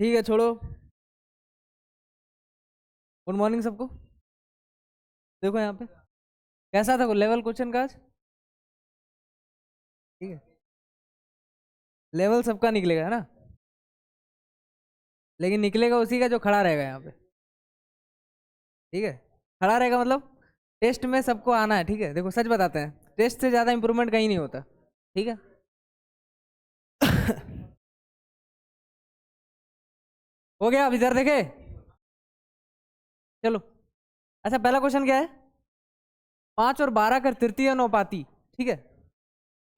ठीक है, छोड़ो। गुड मॉर्निंग सबको। देखो यहाँ पे कैसा था लेवल क्वेश्चन का आज। ठीक है, लेवल सबका निकलेगा है ना, लेकिन निकलेगा उसी का जो खड़ा रहेगा यहाँ पे। ठीक है, खड़ा रहेगा मतलब टेस्ट में सबको आना है। ठीक है, देखो सच बताते हैं, टेस्ट से ज्यादा इंप्रूवमेंट कहीं नहीं होता। ठीक है। हो गया, अब इधर देखे। चलो, अच्छा पहला क्वेश्चन क्या है। 5 और 12 का तृतीय अनुपाती। ठीक है,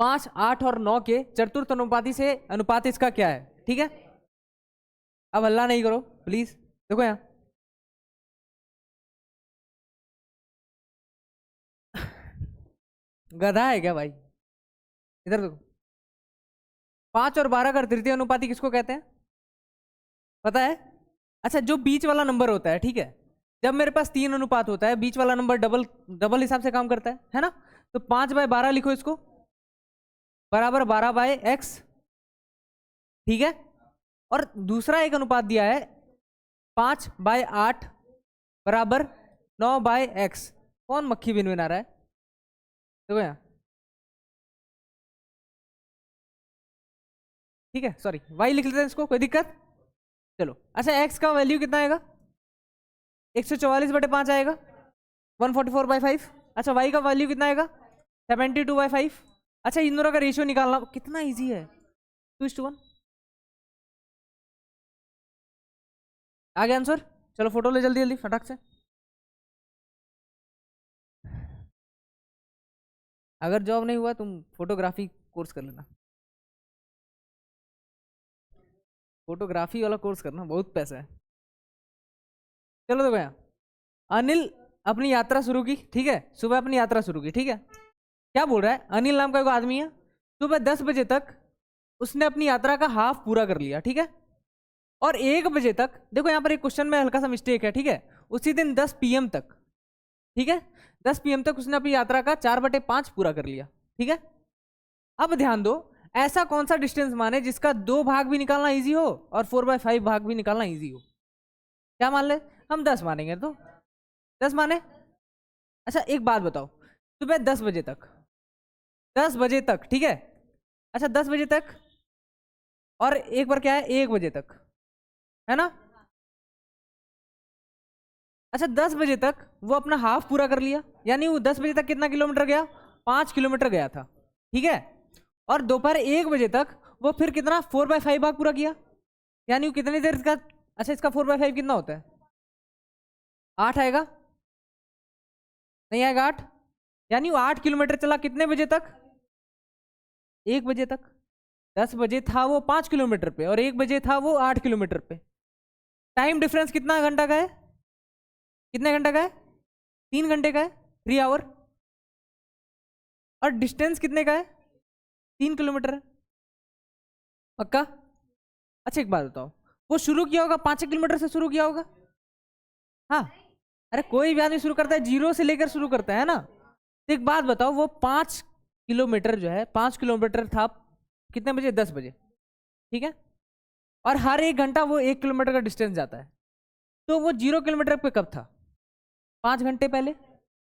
5, 8 और 9 के चतुर्थ अनुपाती से अनुपात इसका क्या है। ठीक है, अब हल्ला नहीं करो प्लीज। देखो यहाँ गधा है क्या भाई। इधर देखो, 5 और 12 का तृतीय अनुपाती किसको कहते हैं पता है। अच्छा, जो बीच वाला नंबर होता है, ठीक है, जब मेरे पास 3 अनुपात होता है, बीच वाला नंबर डबल डबल हिसाब से काम करता है ना। तो 5/12 लिखो इसको, बराबर 12/x। ठीक है, और दूसरा एक अनुपात दिया है 5/8 बराबर 9/x। कौन मक्खी बिन आ रहा है। देखो यहाँ, ठीक है, सॉरी y लिख लेते हैं इसको, कोई दिक्कत। चलो, अच्छा x का वैल्यू कितना आएगा, 144/5 आएगा, 144/5। अच्छा, y का वैल्यू कितना आएगा, 72/5। अच्छा, इन दोनों का रेशियो निकालना कितना इजी है, 2:1। आगे आंसर। चलो फोटो ले जल्दी जल्दी फटाक से। अगर जॉब नहीं हुआ तुम फोटोग्राफी कोर्स कर लेना, फोटोग्राफी वाला कोर्स करना, बहुत पैसा है। चलो देखो यहाँ, अनिल अपनी यात्रा शुरू की। ठीक है, सुबह अपनी यात्रा शुरू की। ठीक है, क्या बोल रहा है, अनिल नाम का एक आदमी है, सुबह 10 बजे तक उसने अपनी यात्रा का हाफ पूरा कर लिया। ठीक है, और 1 बजे तक, देखो यहाँ पर एक क्वेश्चन में हल्का सा मिस्टेक है। ठीक है, उसी दिन 10 PM तक, ठीक है, 10 PM तक उसने अपनी यात्रा का 4/5 पूरा कर लिया। ठीक है, अब ध्यान दो, ऐसा कौन सा डिस्टेंस माने जिसका 2 भाग भी निकालना इजी हो और 4/5 भाग भी निकालना इजी हो। क्या मान ले, हम 10 मानेंगे तो 10 माने। अच्छा एक बात बताओ, सुबह 10 बजे तक, 10 बजे तक, ठीक है, अच्छा 10 बजे तक, और एक बार क्या है 1 बजे तक, है ना। अच्छा 10 बजे तक वो अपना हाफ पूरा कर लिया, यानी वो 10 बजे तक कितना किलोमीटर गया, 5 किलोमीटर गया था। ठीक है, और दोपहर 1 बजे तक वो फिर कितना 4/5 भाग पूरा किया, यानी वो कितनी देर का। अच्छा, इसका 4/5 कितना होता है, 8 आएगा, नहीं आएगा 8, यानी वो 8 किलोमीटर चला कितने बजे तक, 1 बजे तक। 10 बजे था वो 5 किलोमीटर पे और 1 बजे था वो 8 किलोमीटर पे। टाइम डिफरेंस कितना घंटा का है, कितने घंटे का है, 3 घंटे का है, 3 आवर। और डिस्टेंस कितने का है, 3 किलोमीटर है, पक्का। अच्छा एक बात बताओ, वो शुरू किया होगा 5 किलोमीटर से शुरू किया होगा। हाँ, अरे कोई भी आदमी शुरू करता है 0 से लेकर शुरू करता है ना। तो एक बात बताओ, वो 5 किलोमीटर जो है, 5 किलोमीटर था कितने बजे, 10 बजे। ठीक है, और हर 1 घंटा वो 1 किलोमीटर का डिस्टेंस जाता है, तो वो 0 किलोमीटर पे कब था, 5 घंटे पहले।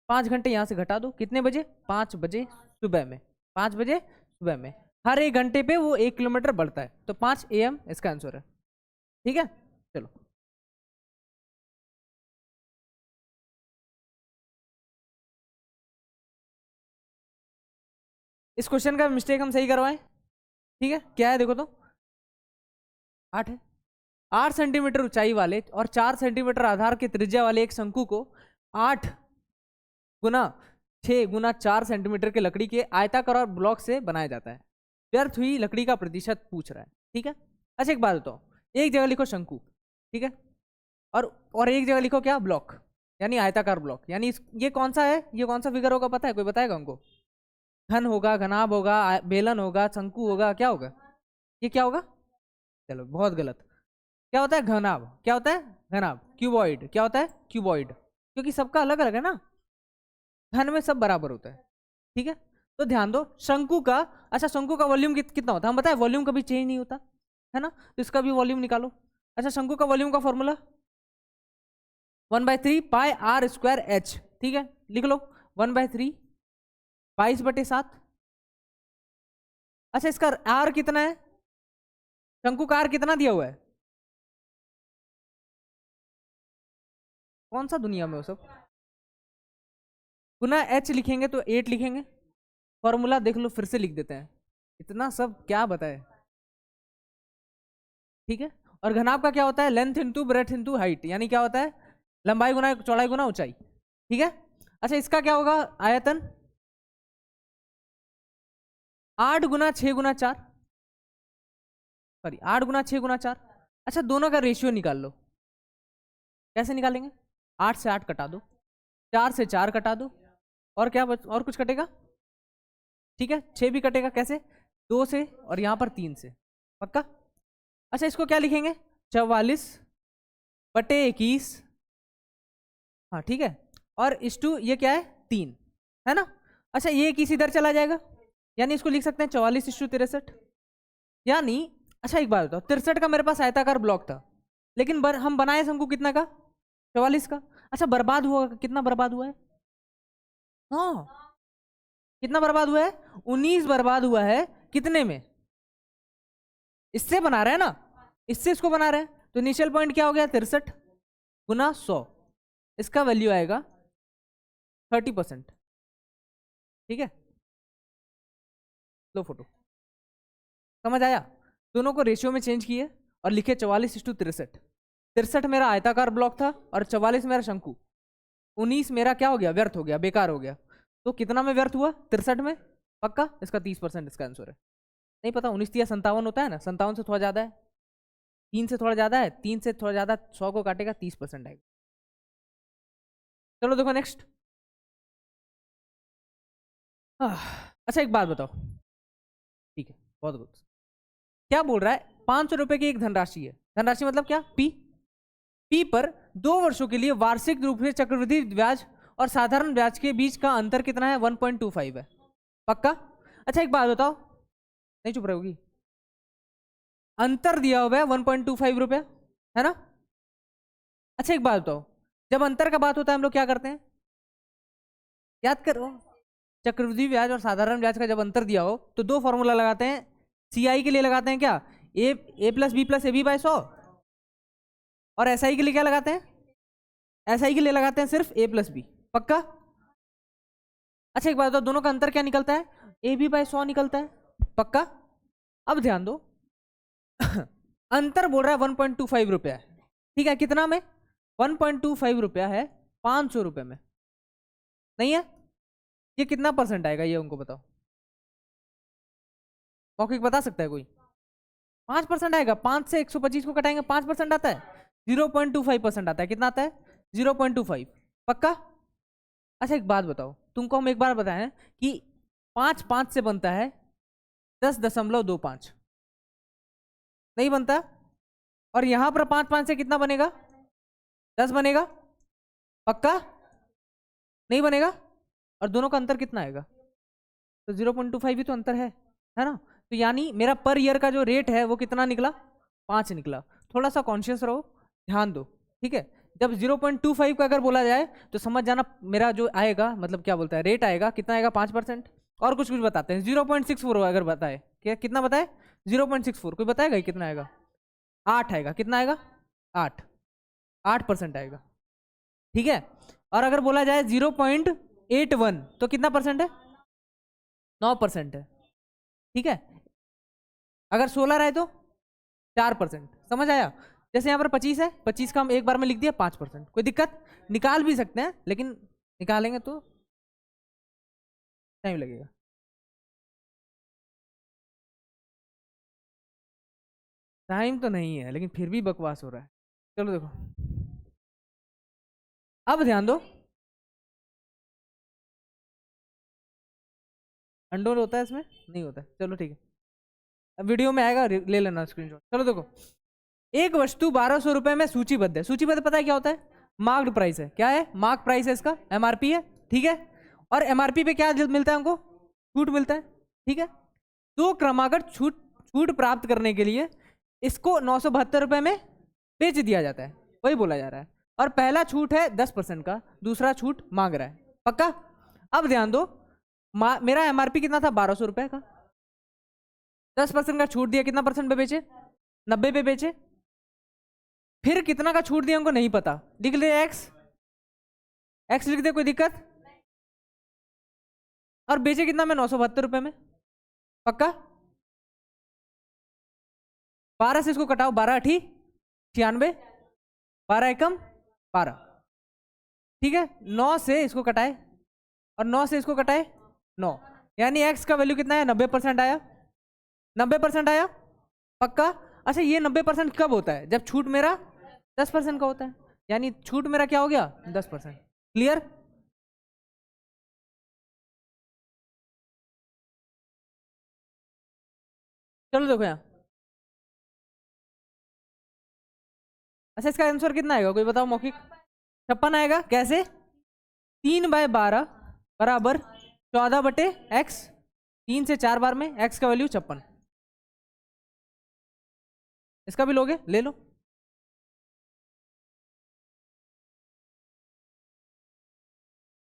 5 घंटे यहाँ से घटा दो, कितने बजे, 5 बजे सुबह में, 5 बजे सुबह में। हर 1 घंटे पे वो 1 किलोमीटर बढ़ता है, तो 5 AM इसका आंसर है। ठीक है, चलो इस क्वेश्चन का मिस्टेक हम सही करवाएं। ठीक है, क्या है देखो तो, 8 है। 8 सेंटीमीटर ऊंचाई वाले और 4 सेंटीमीटर आधार की त्रिज्या वाले एक शंकु को 8 × 6 × 4 सेंटीमीटर के लकड़ी के आयताकार और ब्लॉक से बनाया जाता है। व्यर्थ हुई लकड़ी का प्रतिशत पूछ रहा है। ठीक है, अच्छा एक बात बताओ, एक जगह लिखो शंकु, ठीक है, और एक जगह लिखो क्या, ब्लॉक, यानी आयताकार ब्लॉक। यानी ये कौन सा है, ये कौन सा फिगर होगा पता है, कोई बताएगा हमको। घन होगा, घनाभ होगा, बेलन होगा, शंकु होगा, क्या होगा, ये क्या होगा। चलो बहुत गलत, क्या होता है घनाभ, क्या होता है घनाभ, क्यूबॉइड, क्या होता है क्यूबॉइड, क्योंकि सबका अलग अलग है ना, घन में सब बराबर होता है। ठीक है, तो ध्यान दो शंकु का, अच्छा शंकु का वॉल्यूम कितना होता है हम बताए, वॉल्यूम कभी चेंज नहीं होता है ना, तो इसका भी वॉल्यूम निकालो। अच्छा शंकु का वॉल्यूम का formula 1/3 pi R square H, ठीक है लिख लो 1/3 22/7। अच्छा इसका आर कितना है, शंकु का आर कितना दिया हुआ है, कौन सा दुनिया में वो सब, गुना एच लिखेंगे तो 8 लिखेंगे, फॉर्मूला देख लो फिर से लिख देते हैं, इतना सब क्या बताए, ठीक है। और घनाभ का क्या होता है, length into breadth into height, यानी क्या होता है लंबाई गुना चौड़ाई गुना ऊंचाई, ठीक है। अच्छा इसका क्या होगा, आयतन 8 गुना 6 गुना 4, सॉरी 8 गुना 6 गुना 4। अच्छा दोनों का रेशियो निकाल लो, कैसे निकालेंगे, 8 से 8 कटा दो, 4 से 4 कटा दो, और क्या और कुछ कटेगा, ठीक है 6 भी कटेगा, कैसे 2 से और यहाँ पर 3 से, पक्का। अच्छा इसको क्या लिखेंगे 44/21, हाँ ठीक है, और इस टू ये क्या है 3 है ना। अच्छा ये किसी इधर चला जाएगा, यानी इसको लिख सकते हैं 44/63, यानी अच्छा एक बात बताओ 63 का मेरे पास आयताकार ब्लॉक था, लेकिन हम बनाए शंकु कितना का 44 का। अच्छा बर्बाद हुआ, कितना बर्बाद हुआ है, हाँ कितना बर्बाद हुआ है 19 बर्बाद हुआ है, कितने में, इससे बना रहे हैं ना, इससे इसको बना रहे हैं, तो इनिशियल पॉइंट क्या हो गया 63 गुना 100, इसका वैल्यू आएगा 30%, ठीक है। लो फोटो, समझ आया, दोनों को रेशियो में चेंज किए और लिखे 44/63, 63 मेरा आयताकार ब्लॉक था और 44 मेरा शंकु, 19 मेरा क्या हो गया व्यर्थ हो गया, बेकार हो गया, तो कितना में व्यर्थ हुआ 63 में, पक्का इसका 30% इसका आंसर है। नहीं पता 19 या 57 होता है ना, 57 से थोड़ा ज्यादा है, 3 से थोड़ा ज्यादा है, 3 से थोड़ा ज्यादा 100 को काटेगा 30% आएगा। चलो देखो नेक्स्ट, अच्छा एक बात बताओ, ठीक है बहुत बहुत, क्या बोल रहा है 500 रुपए की एक धनराशि है, धनराशि मतलब क्या पी पर 2 वर्षों के लिए वार्षिक रूप से चक्रवृद्धि ब्याज और साधारण ब्याज के बीच का अंतर कितना है 1.25 है, पक्का। अच्छा एक बात बताओ, नहीं चुप रहोगी, अंतर दिया हुआ है 1.25 रुपया है ना। अच्छा एक बात बताओ, जब अंतर का बात होता है हम लोग क्या करते हैं, याद करो चक्रवृद्धि ब्याज और साधारण ब्याज का जब अंतर दिया हो तो 2 फॉर्मूला लगाते हैं, सीआई के लिए लगाते हैं क्या A plus B plus A B by 100, और एसआई के लिए क्या लगाते हैं, एसआई के लिए लगाते हैं सिर्फ ए प्लस बी, पक्का। अच्छा एक बात बताओ, दोनों का अंतर क्या निकलता है, ए बी बाय 100 निकलता है, पक्का। अब ध्यान दो अंतर बोल रहा है 1.25 रुपया है, ठीक है, कितना में 1.25 रुपया है 500 रुपये में, नहीं है, ये कितना परसेंट आएगा ये उनको बताओ, मौखिक बता सकता है कोई, 5% आएगा, 5 से 125 को कटाएंगे 5% आता है, 0.25% आता है, कितना आता है 0.25, पक्का। अच्छा एक बात बताओ, तुमको हम एक बार बताएं कि 5 5 से बनता है 10.25, नहीं बनता, और यहां पर 5 5 से कितना बनेगा 10 बनेगा, पक्का नहीं बनेगा, और दोनों का अंतर कितना आएगा, तो 0.25 ही तो अंतर है ना, तो यानी मेरा पर ईयर का जो रेट है वो कितना निकला 5 निकला। थोड़ा सा कॉन्शियस रहो, ध्यान दो, ठीक है, जब 0.25 का अगर बोला जाए तो समझ जाना मेरा जो आएगा मतलब क्या बोलता है रेट आएगा कितना आएगा 5%, और कुछ बताते हैं 0.64 अगर बताए, क्या कितना बताए 0.64, कोई बताएगा कितना आएगा 8 आएगा, कितना आएगा 8% आएगा, ठीक है। और अगर बोला जाए 0.81 तो कितना परसेंट है 9% है, ठीक है। अगर 16 रहे तो 4%, समझ आया, जैसे यहाँ पर 25 है, 25 का हम एक बार में लिख दिया 5%, कोई दिक्कत, निकाल भी सकते हैं लेकिन निकालेंगे तो टाइम लगेगा। टाइम तो नहीं है लेकिन फिर भी बकवास हो रहा है, चलो देखो अब ध्यान दो, अंडोर होता है इसमें नहीं होता है, चलो ठीक है, अब वीडियो में आएगा ले लेना स्क्रीनशॉट। चलो देखो, एक वस्तु 1200 रुपए में सूचीबद्ध है, सूचीबद्ध पता है क्या होता है, मार्क्ड प्राइस है, क्या है मार्क प्राइस है, इसका एमआरपी है, ठीक है, और एमआरपी पे क्या मिलता है हमको छूट मिलता है, ठीक है। तो क्रमागत छूट प्राप्त करने के लिए इसको 972 रुपए में बेच दिया जाता है, वही बोला जा रहा है। और पहला छूट है 10% का, दूसरा छूट मांग रहा है, पक्का। अब ध्यान दो, मेरा एमआरपी कितना था, 1200 रुपए का, 10% का छूट दिया, कितना परसेंट पे बेचे, 90 पे बेचे। फिर कितना का छूट दिया उनको नहीं पता, लिख ले एक्स, एक्स लिख दे, कोई दिक्कत। और बेचे कितना में, 972 रुपए में, पक्का। 12 से इसको कटाओ, 12 अठी 96, 12 एकम 12, ठीक है। 9 से इसको कटाए और 9 से इसको कटाए 9, यानी एक्स का वैल्यू कितना है, 90% आया, 90% आया, पक्का। अच्छा ये 90% कब होता है, जब छूट मेरा 10% का होता है, यानी छूट मेरा क्या हो गया, 10%, क्लियर। चलो देखो यहाँ, अच्छा इसका आंसर कितना आएगा, कोई बताओ मौखिक, 56 आएगा। कैसे, 3/12 बराबर 14/x, 3 से 4 बार में x का वैल्यू 56, इसका भी लोगे, ले लो।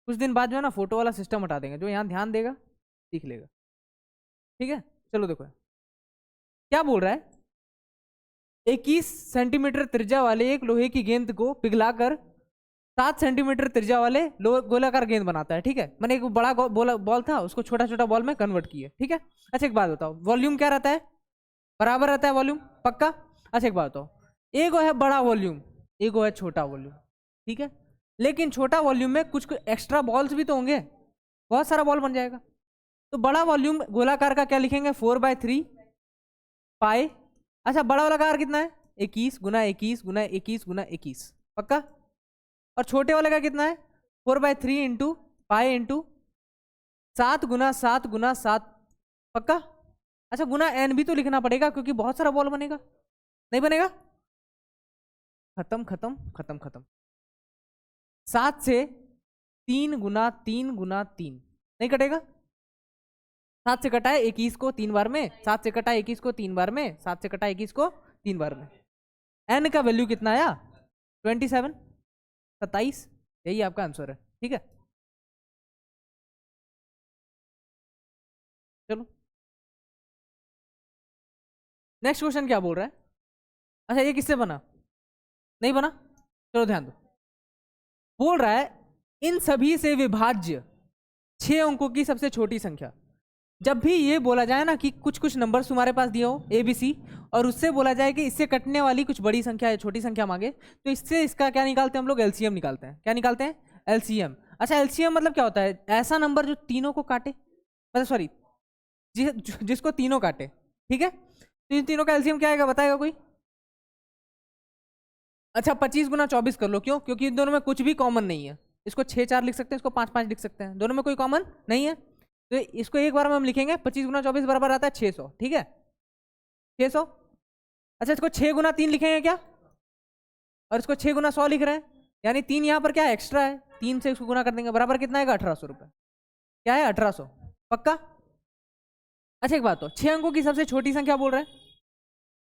कुछ दिन बाद जो है ना फोटो वाला सिस्टम हटा देंगे, जो यहाँ ध्यान देगा सीख लेगा, ठीक है। चलो देखो क्या बोल रहा है, 21 सेंटीमीटर त्रिज्या वाले एक लोहे की गेंद को पिघलाकर 7 सेंटीमीटर त्रिज्या वाले गोलाकार गेंद बनाता है, ठीक है। मैंने एक बड़ा बॉल था, उसको छोटा छोटा बॉल में कन्वर्ट किया, ठीक है। अच्छा एक बात बताओ, वॉल्यूम क्या रहता है, बराबर रहता है वॉल्यूम, पक्का। अच्छा एक बात बताओ, एक है बड़ा वॉल्यूम, एक है छोटा वॉल्यूम, ठीक है। लेकिन छोटा वॉल्यूम में कुछ एक्स्ट्रा बॉल्स भी तो होंगे, बहुत सारा बॉल बन जाएगा। तो बड़ा वॉल्यूम गोलाकार का क्या लिखेंगे, 4/3 पाई। अच्छा बड़ा वाला कार कितना है, 21 गुना 21 गुना 21 गुना 21, पक्का। और छोटे वाले का कितना है, 4/3 इंटू पाई इंटू 7 गुना 7 गुना 7, पक्का। अच्छा गुना एन भी तो लिखना पड़ेगा, क्योंकि बहुत सारा बॉल बनेगा, नहीं बनेगा, खत्म खत्म खत्म खत्म। 7 से 3 गुना 3 गुना 3 नहीं कटेगा, 7 से कटा है 21 को 3 बार में, 7 से कटा है 21 को 3 बार में, 7 से कटा है 21 को 3 बार में। एन का वैल्यू कितना आया, 27, 27, यही आपका आंसर है, ठीक है। चलो नेक्स्ट क्वेश्चन क्या बोल रहा है, अच्छा ये किससे बना, नहीं बना, चलो ध्यान दो। बोल रहा है इन सभी से विभाज्य 6 अंकों की सबसे छोटी संख्या। जब भी ये बोला जाए ना कि कुछ कुछ नंबर्स तुम्हारे पास दिए हो ABC, और उससे बोला जाए कि इससे कटने वाली कुछ बड़ी संख्या है, छोटी संख्या मांगे, तो इससे इसका क्या निकालते हैं हम लोग, LCM निकालते हैं। क्या निकालते हैं, LCM। अच्छा LCM मतलब क्या होता है, ऐसा नंबर जो तीनों को काटे, मतलब सॉरी जिसको तीनों काटे, ठीक है। तो इन तीनों का LCM क्या आएगा, बताएगा कोई। अच्छा 25 गुना 24 कर लो, क्यों, क्योंकि इन दोनों में कुछ भी कॉमन नहीं है। इसको 6-4 लिख सकते हैं, इसको 5-5 लिख सकते हैं, दोनों में कोई कॉमन नहीं है, तो इसको एक बार में हम लिखेंगे 25 गुना 24 बराबर आता है 600, ठीक है 600। अच्छा इसको 6 गुना 3 लिखेंगे क्या, और इसको 6 गुना 100 लिख रहे हैं, यानी 3 यहाँ पर क्या है, एक्स्ट्रा है, 3 से इसको गुना कर देंगे, बराबर कितना आएगा, 1800 रुपये। क्या है, 1800, पक्का। अच्छा एक बात, तो 6 अंकों की सबसे छोटी संख्या बोल रहे हैं,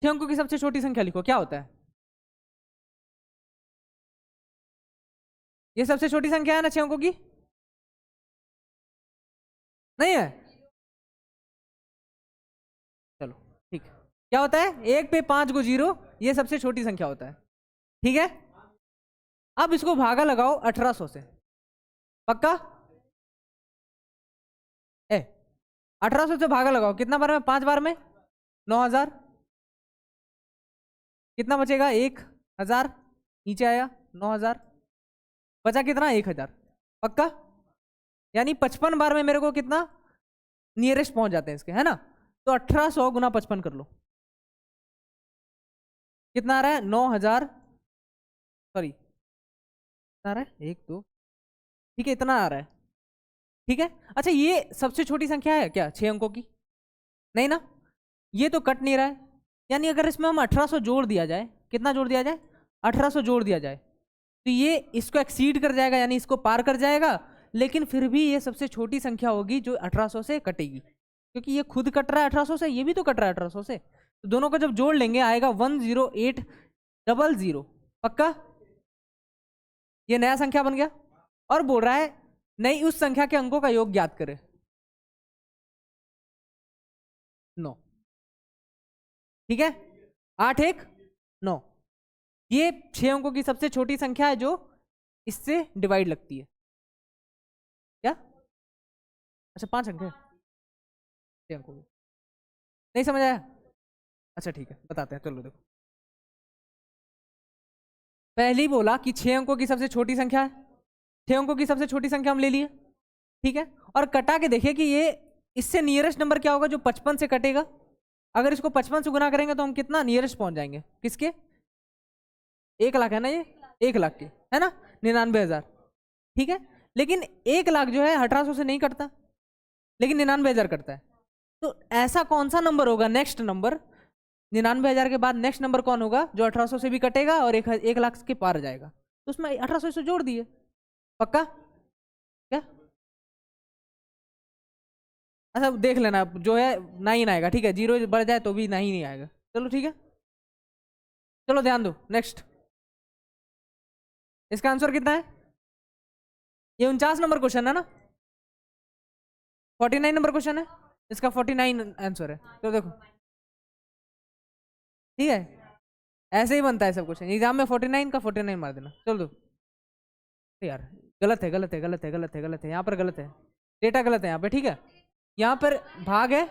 6 अंकों की सबसे छोटी संख्या लिखो, क्या होता है, ये सबसे छोटी संख्या है ना 6 अंकों की, नहीं है, चलो ठीक है। क्या होता है, 1 पे 5 को 0, ये सबसे छोटी संख्या होता है, ठीक है। अब इसको भागा लगाओ 1800 से, पक्का। 1800 से भागा लगाओ, कितना बार में, 5 बार में 9000, कितना बचेगा, 1000, नीचे आया 9000, बचा कितना, 1000, पक्का। यानी 55 बार में मेरे को कितना नियरेस्ट पहुंच जाते हैं इसके, है ना। तो 1800 गुना 55 कर लो, कितना आ रहा है, 9000, सॉरी कितना आ रहा है, 1 2, ठीक है इतना आ रहा है, ठीक है। अच्छा ये सबसे छोटी संख्या है क्या 6 अंकों की, नहीं ना, ये तो कट नहीं रहा है, यानी अगर इसमें हम 1800 जोड़ दिया जाए, कितना जोड़ दिया जाए, 1800 जोड़ दिया जाए, तो ये इसको एक्सीड कर जाएगा, यानी इसको पार कर जाएगा, लेकिन फिर भी ये सबसे छोटी संख्या होगी जो 1800 से कटेगी, क्योंकि ये खुद कट रहा है 1800 से, ये भी तो कट रहा है 1800 से, तो दोनों को जब जोड़ लेंगे आएगा 108 00, पक्का? ये नया संख्या बन गया और बोल रहा है नहीं उस संख्या के अंकों का योग ज्ञात करे। 9, ठीक है। 8 1 9, ये 6 अंकों की सबसे छोटी संख्या है जो इससे डिवाइड लगती है। क्या? अच्छा 5 अंक है, 6 अंकों की। नहीं समझ आया? अच्छा ठीक है, बताते हैं, चलो देखो। पहले ही बोला कि 6 अंकों की सबसे छोटी संख्या है, 6 अंकों की सबसे छोटी संख्या हम ले लिए, ठीक है। और कटा के देखिए कि ये इससे नियरेस्ट नंबर क्या होगा जो 55 से कटेगा। अगर इसको 55 से गुना करेंगे तो हम कितना नियरेस्ट पहुंच जाएंगे, किसके? 1 लाख है ना, ये 1 लाख के है ना, 99,000, ठीक है। लेकिन 1 लाख जो है 1800 से नहीं कटता, लेकिन 99,000 कटता है। तो ऐसा कौन सा नंबर होगा नेक्स्ट नंबर, 99,000 के बाद नेक्स्ट नंबर कौन होगा जो 1800 से भी कटेगा और 1 लाख के पार जाएगा? तो उसमें 1800 से जोड़ दिए, पक्का? क्या? अच्छा देख लेना, जो है 9 आएगा, ठीक है, 0 बढ़ जाए तो भी 9 नहीं आएगा, चलो ठीक है। चलो ध्यान दो, नेक्स्ट। इसका आंसर कितना है? ये 49 नंबर क्वेश्चन है ना, 49 नंबर क्वेश्चन है, इसका 49 आंसर है। तो देखो, ठीक है, ऐसे ही बनता है सब क्वेश्चन एग्जाम में, 49 का 49 मार देना। चलो दो यार, गलत है गलत है गलत है गलत है गलत है, यहाँ पर गलत है, डेटा गलत है यहाँ पे, ठीक है। यहाँ पर भाग है,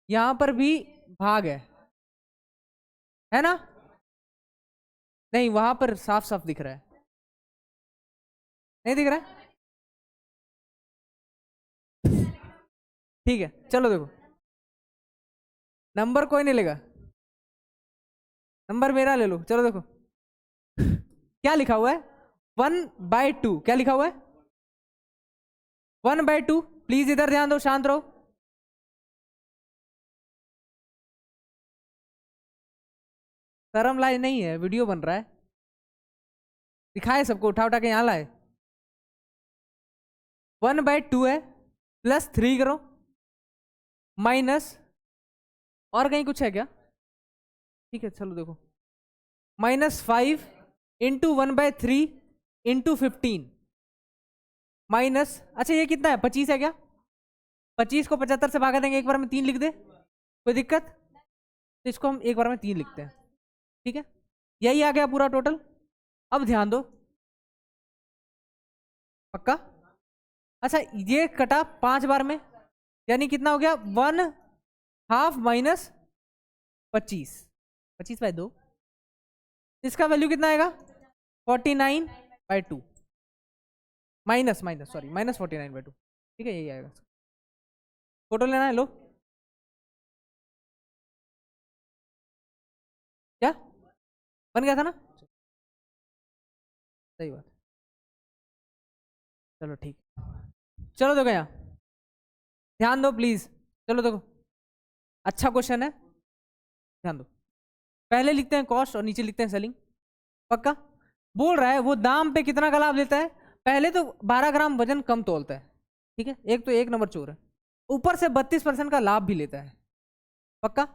यहाँ पर भी भाग है ना? नहीं, वहां पर साफ साफ दिख रहा है, नहीं दिख रहा है? ठीक है, चलो देखो, नंबर कोई नहीं लेगा, नंबर मेरा ले लो। चलो देखो क्या लिखा हुआ है, 1/2, क्या लिखा हुआ है? 1/2। प्लीज इधर ध्यान दो, शांत रहो। शर्म लाए नहीं है, वीडियो बन रहा है, दिखाए सबको, उठा उठा के यहाँ लाए। 1/2 है, +3 करो, माइनस, और कहीं कुछ है क्या? ठीक है चलो देखो, -5 इंटू 1/3 इंटू 15 माइनस, अच्छा ये कितना है, 25 है क्या? 25 को 75 से भागा देंगे, एक बार में 3 लिख दे, कोई दिक्कत? तो इसको हम एक बार में 3 लिखते हैं, ठीक है। यही आ गया पूरा टोटल। अब ध्यान दो, पक्का? अच्छा ये कटा 5 बार में, यानी कितना हो गया, 1/2 माइनस 25, 25/2, इसका वैल्यू कितना आएगा, 49/2, माइनस माइनस सॉरी माइनस 49/2, ठीक है, यही आएगा। फोटो लेना है, लो। क्या बन गया था ना, सही बात, चलो ठीक। चलो देखो यहाँ, ध्यान दो प्लीज, चलो देखो, अच्छा क्वेश्चन है, ध्यान दो। पहले लिखते हैं कॉस्ट और नीचे लिखते हैं सेलिंग, पक्का? बोल रहा है वो दाम पे कितना का लाभ लेता है, पहले तो 12 ग्राम वजन कम तोलता है, ठीक है, एक तो एक नंबर चोर है, ऊपर से 32% का लाभ भी लेता है, पक्का?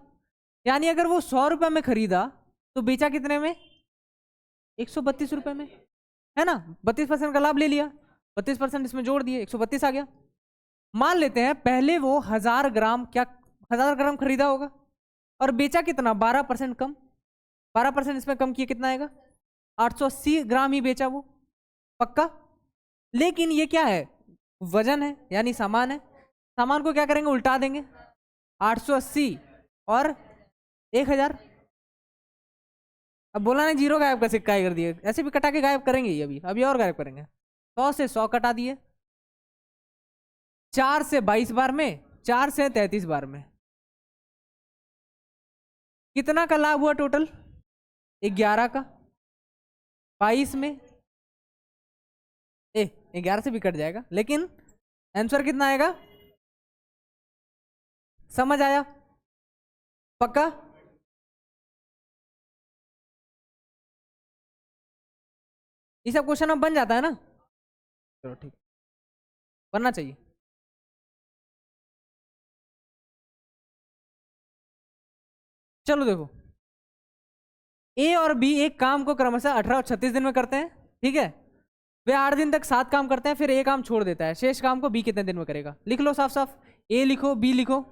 यानी अगर वो 100 रुपये में खरीदा तो बेचा कितने में, 132 रुपये में, है ना? 32% का लाभ ले लिया, 32% इसमें जोड़ दिए, 132 आ गया। मान लेते हैं पहले वो 1000 ग्राम, क्या 1000 ग्राम खरीदा होगा और बेचा कितना, 12% कम, 12% इसमें कम किया, कितना आएगा, 880 ग्राम ही बेचा वो, पक्का? लेकिन ये क्या है, वजन है, यानी सामान है, सामान को क्या करेंगे, उल्टा देंगे, 880 और 1000। अब बोला नहीं जीरो गायब का सिक्का ही कर दिए, ऐसे भी कटा के गायब करेंगे ही, अभी अभी और गायब करेंगे। 100 से 100 कटा दिए, 4 से 22 बार में, 4 से 33 बार में, कितना का लाभ हुआ टोटल, 11 का, 22 में 11 से भी कट जाएगा, लेकिन आंसर कितना आएगा, समझ आया? पक्का? ये सब क्वेश्चन अब बन जाता है ना, चलो ठीक, बनना चाहिए। चलो देखो, ए और बी एक काम को क्रमशः 18 और 36 दिन में करते हैं, ठीक है। वे 8 दिन तक 7 काम करते हैं, फिर ए काम छोड़ देता है। शेष काम को बी कितने दिन में करेगा? लिख लो साफ साफ, ए लिखो, बी लिखो।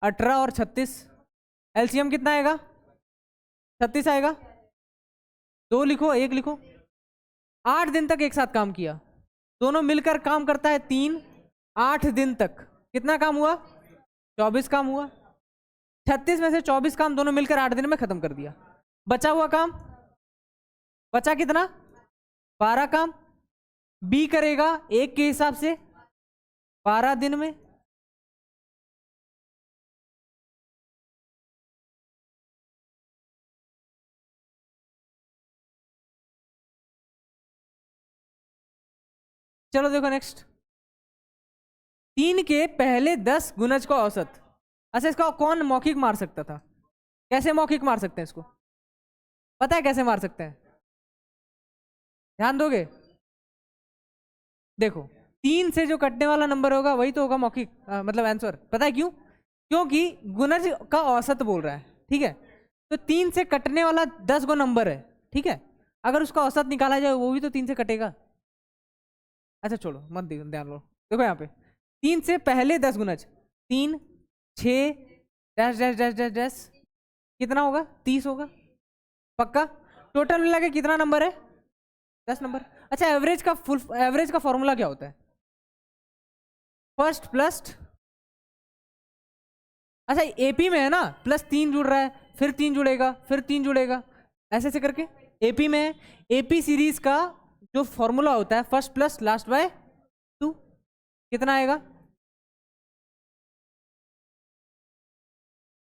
18 और 36, एलसीएम कितना आएगा? 36 आएगा। 2 लिखो, 1 लिखो। 8 दिन तक एक साथ काम किया, दोनों मिलकर काम करता है 3। 8 दिन तक कितना काम हुआ? 24 काम हुआ। 36 में से 24 काम दोनों मिलकर 8 दिन में खत्म कर दिया। बचा हुआ काम बचा कितना? 12 काम। बी करेगा 1 के हिसाब से 12 दिन में। चलो देखो नेक्स्ट, 3 के पहले 10 गुणज का औसत। अच्छा, इसका कौन मौखिक मार सकता था? कैसे मौखिक मार सकते हैं इसको? पता है कैसे मार सकते हैं? ध्यान दोगे? देखो, 3 से जो कटने वाला नंबर होगा वही तो होगा मौखिक, मतलब आंसर। पता है क्यों? क्योंकि गुणज का औसत बोल रहा है, ठीक है। तो 3 से कटने वाला 10 गो नंबर है, ठीक है। अगर उसका औसत निकाला जाए वो भी तो 3 से कटेगा। अच्छा छोड़ो, मत ध्यान लो। देखो यहाँ पे 3 से पहले 10 गुणज, 3 6 dash dash dash dash dash, कितना होगा? 30 होगा पक्का। टोटल मिला के कितना नंबर है? 10 नंबर। अच्छा, एवरेज का फॉर्मूला क्या होता है? फर्स्ट प्लस, अच्छा एपी में है ना, +3 जुड़ रहा है, फिर 3 जुड़ेगा, फिर 3 जुड़ेगा, ऐसे ऐसे करके एपी में है। एपी सीरीज का जो फॉर्मूला होता है फर्स्ट प्लस लास्ट बाय 2, कितना आएगा?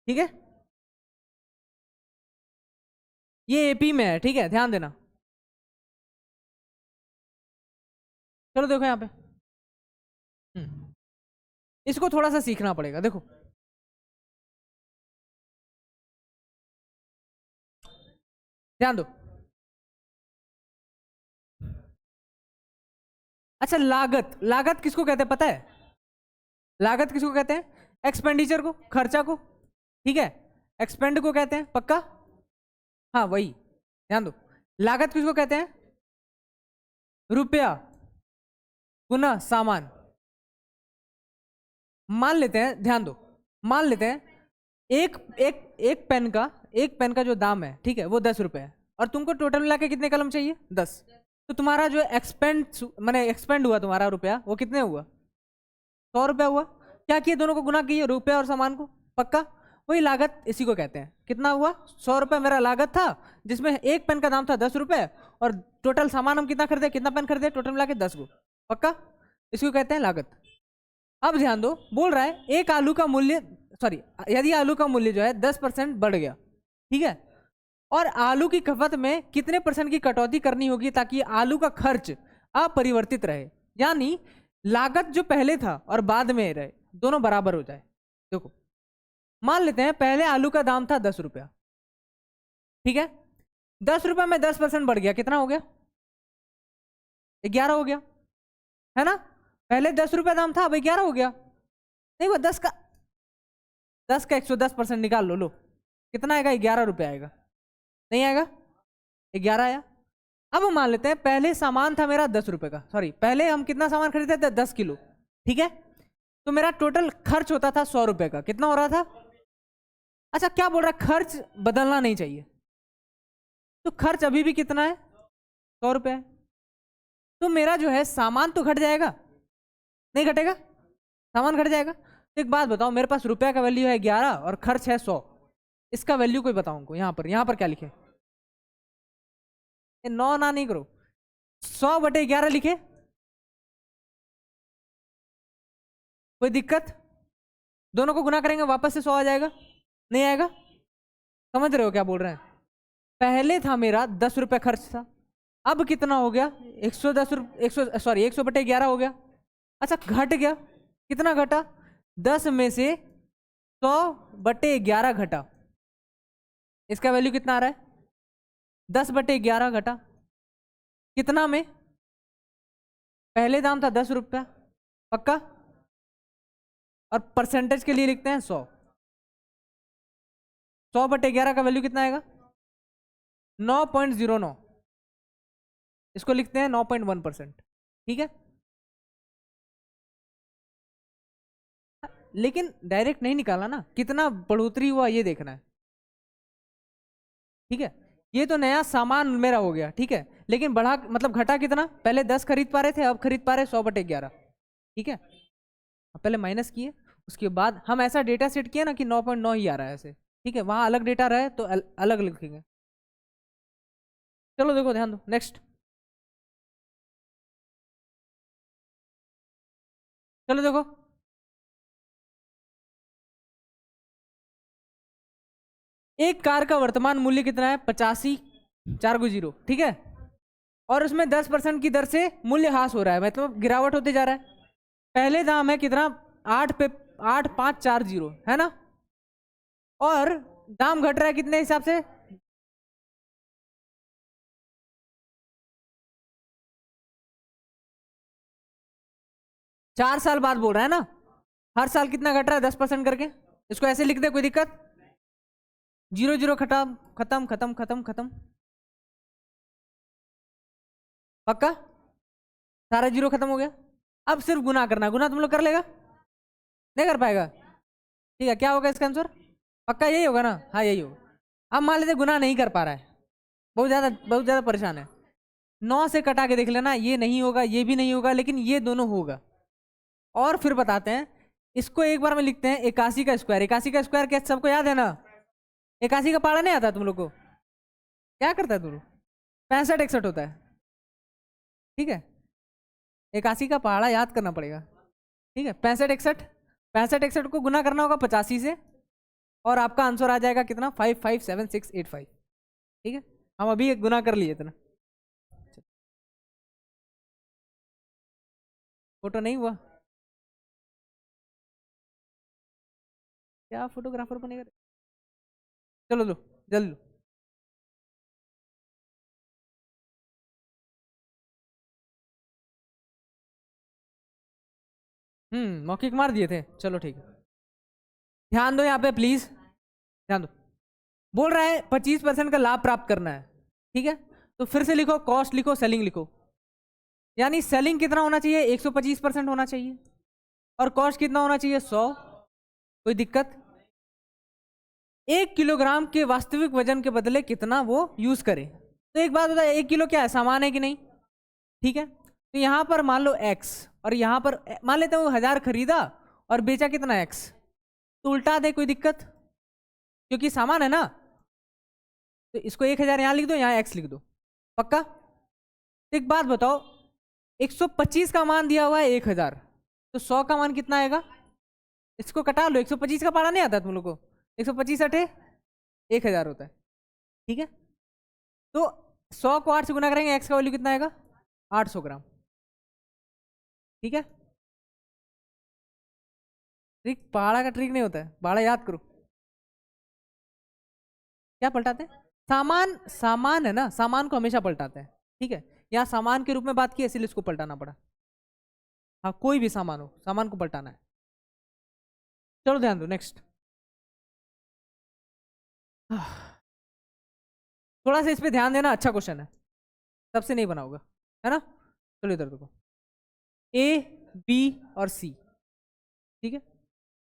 ठीक है, ये एपी में है, ठीक है, ध्यान देना। चलो देखो यहाँ पे, इसको थोड़ा सा सीखना पड़ेगा। देखो ध्यान दो। अच्छा, लागत किसको कहते हैं पता है? लागत किसको कहते हैं? एक्सपेंडिचर को, खर्चा को, ठीक है। एक्सपेंड को कहते हैं, पक्का? हाँ वही, ध्यान दो। लागत किसको कहते हैं? रुपया गुना सामान। मान लेते हैं, ध्यान दो, मान लेते हैं एक एक एक पेन का जो दाम है, ठीक है, वो 10 रुपए है, और तुमको टोटल मिला के कितने कलम चाहिए? 10। तो तुम्हारा जो एक्सपेंड हुआ तुम्हारा रुपया, वो कितने हुआ? 100 रुपया हुआ। क्या किए? दोनों को गुना किए, रुपया और सामान को, पक्का? वही लागत इसी को कहते हैं। कितना हुआ? 100 रुपया मेरा लागत था, जिसमें एक पेन का दाम था 10 रुपए, और टोटल सामान हम कितना खरीदे, कितना पेन खरीदे, टोटल मिला के 10 गो, पक्का? इसको कहते हैं लागत। अब ध्यान दो, बोल रहा है एक आलू का मूल्य, सॉरी, यदि आलू का मूल्य जो है 10% बढ़ गया, ठीक है, और आलू की खपत में कितने % की कटौती करनी होगी ताकि आलू का खर्च अपरिवर्तित रहे, यानी लागत जो पहले था और बाद में रहे, दोनों बराबर हो जाए। देखो मान लेते हैं पहले आलू का दाम था 10 रुपया, ठीक है। 10 रुपया में 10% बढ़ गया, कितना हो गया? 11 हो गया, है ना। पहले 10 रुपया दाम था, अब 11 हो गया। नहीं, वो 10 का 110% निकाल लो, लो कितना आएगा? 11 रुपया आएगा, नहीं आएगा? 11 आया। अब मान लेते हैं पहले सामान था मेरा 10 रुपए का, सॉरी, पहले हम कितना सामान खरीदते थे? 10 किलो, ठीक है। तो मेरा टोटल खर्च होता था 100 रुपए का, कितना हो रहा था? अच्छा, क्या बोल रहा है? खर्च बदलना नहीं चाहिए, तो खर्च अभी भी कितना है? 100 रुपये है। तो मेरा जो है सामान तो घट जाएगा, नहीं घटेगा? सामान घट जाएगा। तो एक बात बताओ, मेरे पास रुपया का वैल्यू है 11 और खर्च है 100, इसका वैल्यू कोई बताओ उनको। यहाँ पर क्या लिखे? 9 ना नहीं करो, 100/11 लिखे, कोई दिक्कत? दोनों को गुना करेंगे वापस से 100 आ जाएगा, नहीं आएगा? समझ रहे हो क्या बोल रहे हैं? पहले था मेरा 10 रुपये खर्च था, अब कितना हो गया? 110 रुपये, 100/11 हो गया। अच्छा, घट गया, कितना घटा? 10 में से 100/11 घटा, इसका वैल्यू कितना आ रहा है? 10/11 घटा, कितना में? पहले दाम था 10 रुपया, पक्का? और परसेंटेज के लिए लिखते हैं 100। 100/11 का वैल्यू कितना आएगा? 9.09, इसको लिखते हैं 9.1%, ठीक है। लेकिन डायरेक्ट नहीं निकाला ना, कितना बढ़ोतरी हुआ ये देखना है, ठीक है। ये तो नया सामान मेरा हो गया, ठीक है, लेकिन बढ़ा मतलब घटा कितना, पहले 10 खरीद पा रहे थे, अब खरीद पा रहे 100/11, ठीक है। पहले माइनस किए, उसके बाद हम ऐसा डेटा सेट किया ना कि 9.9 ही आ रहा है ऐसे, ठीक है। वहां अलग डेटा रहे तो अलग लिखेंगे। चलो देखो, ध्यान दो, नेक्स्ट। चलो देखो, एक कार का वर्तमान मूल्य कितना है, 85, 4 को 0, ठीक है। और उसमें 10% की दर से मूल्य ह्रास हो रहा है, मतलब गिरावट होते जा रहा है। पहले दाम है कितना, 8,540 है ना, और दाम घट रहा है कितने हिसाब से, 4 साल बाद बोल रहा है ना, हर साल कितना घट रहा है, 10% करके। इसको ऐसे लिख दे, कोई दिक्कत, 0 0 खत्म खत्म खत्म खत्म खत्म, पक्का, सारा 0 खत्म हो गया। अब सिर्फ गुना करना, गुना तुम लोग कर लेगा, नहीं कर पाएगा, ठीक है। क्या होगा इसका आंसर, पक्का यही होगा ना, हाँ यही होगा। अब मान लेते गुना नहीं कर पा रहा है, बहुत ज्यादा परेशान है, 9 से कटा के देख लेना, ये नहीं होगा, ये भी नहीं होगा, लेकिन ये दोनों होगा। और फिर बताते हैं, इसको एक बार में लिखते हैं 81 का स्क्वायर। 81 का स्क्वायर क्या सबको याद है ना, 81 का पहाड़ा नहीं आता तुम लोग को, क्या करता है तुम लोग, 65 61 होता है, ठीक है। 81 का पहाड़ा याद करना पड़ेगा, ठीक है। 65 61 को गुना करना होगा 85 से, और आपका आंसर आ जाएगा कितना, 557685, ठीक है। हम अभी गुना कर लिए इतना, फोटो नहीं हुआ, क्या फोटोग्राफर बनेगा, चलो लो जल्दी लो। मौखिक मार दिए थे, चलो ठीक है। ध्यान दो यहाँ पे प्लीज, ध्यान दो, बोल रहा है 25% का लाभ प्राप्त करना है, ठीक है। तो फिर से लिखो, कॉस्ट लिखो, सेलिंग लिखो, यानी सेलिंग कितना होना चाहिए, 125% होना चाहिए, और कॉस्ट कितना होना चाहिए, 100। कोई दिक्कत, 1 किलोग्राम के वास्तविक वजन के बदले कितना वो यूज करे। तो एक बात बताए, 1 किलो क्या है, सामान है कि नहीं, ठीक है। तो यहां पर मान लो x, और यहां पर मान लेते हैं वो 1000 खरीदा और बेचा कितना x, तो उल्टा दे, कोई दिक्कत, क्योंकि सामान है ना। तो इसको 1000 यहां लिख दो, यहां x लिख दो, पक्का। तो एक बात बताओ, 125 का मान दिया हुआ है 1000, तो 100 का मान कितना आएगा, इसको कटा लो, 125 का पारा नहीं आता तुम लोग को, 125 अठे 1000 होता है, ठीक है। तो 100 को 8 से गुना करेंगे, x का वैल्यू कितना आएगा, 800 ग्राम, ठीक है। ट्रिक पहाड़ा का ट्रिक नहीं होता है, पहाड़ा याद करो, क्या पलटाते हैं, सामान, सामान है ना, सामान को हमेशा पलटाते हैं, ठीक है। यहाँ सामान के रूप में बात की, इसलिए इसको पलटाना पड़ा, हाँ कोई भी सामान हो, सामान को पलटाना है। चलो ध्यान दो, नेक्स्ट। थोड़ा सा इस पे ध्यान देना, अच्छा क्वेश्चन है, सबसे नहीं बना होगा, है ना। चलो इधर देखो, ए बी और सी, ठीक है।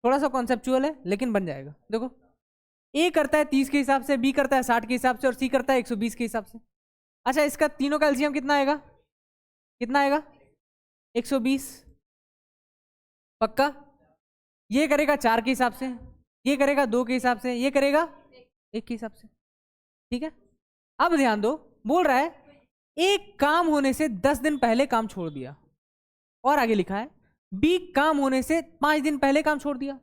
थोड़ा सा कॉन्सेप्चुअल है लेकिन बन जाएगा, देखो। ए करता है 30 के हिसाब से, बी करता है 60 के हिसाब से, और सी करता है 120 के हिसाब से। अच्छा, इसका तीनों का एलसीएम कितना आएगा, कितना आएगा, 120, पक्का। ये करेगा 4 के हिसाब से, ये करेगा 2 के हिसाब से, ये करेगा 1 के हिसाब से, ठीक है। अब ध्यान दो, बोल रहा है एक काम होने से 10 दिन पहले काम छोड़ दिया, और आगे लिखा है बी काम होने से 5 दिन पहले काम छोड़ दिया,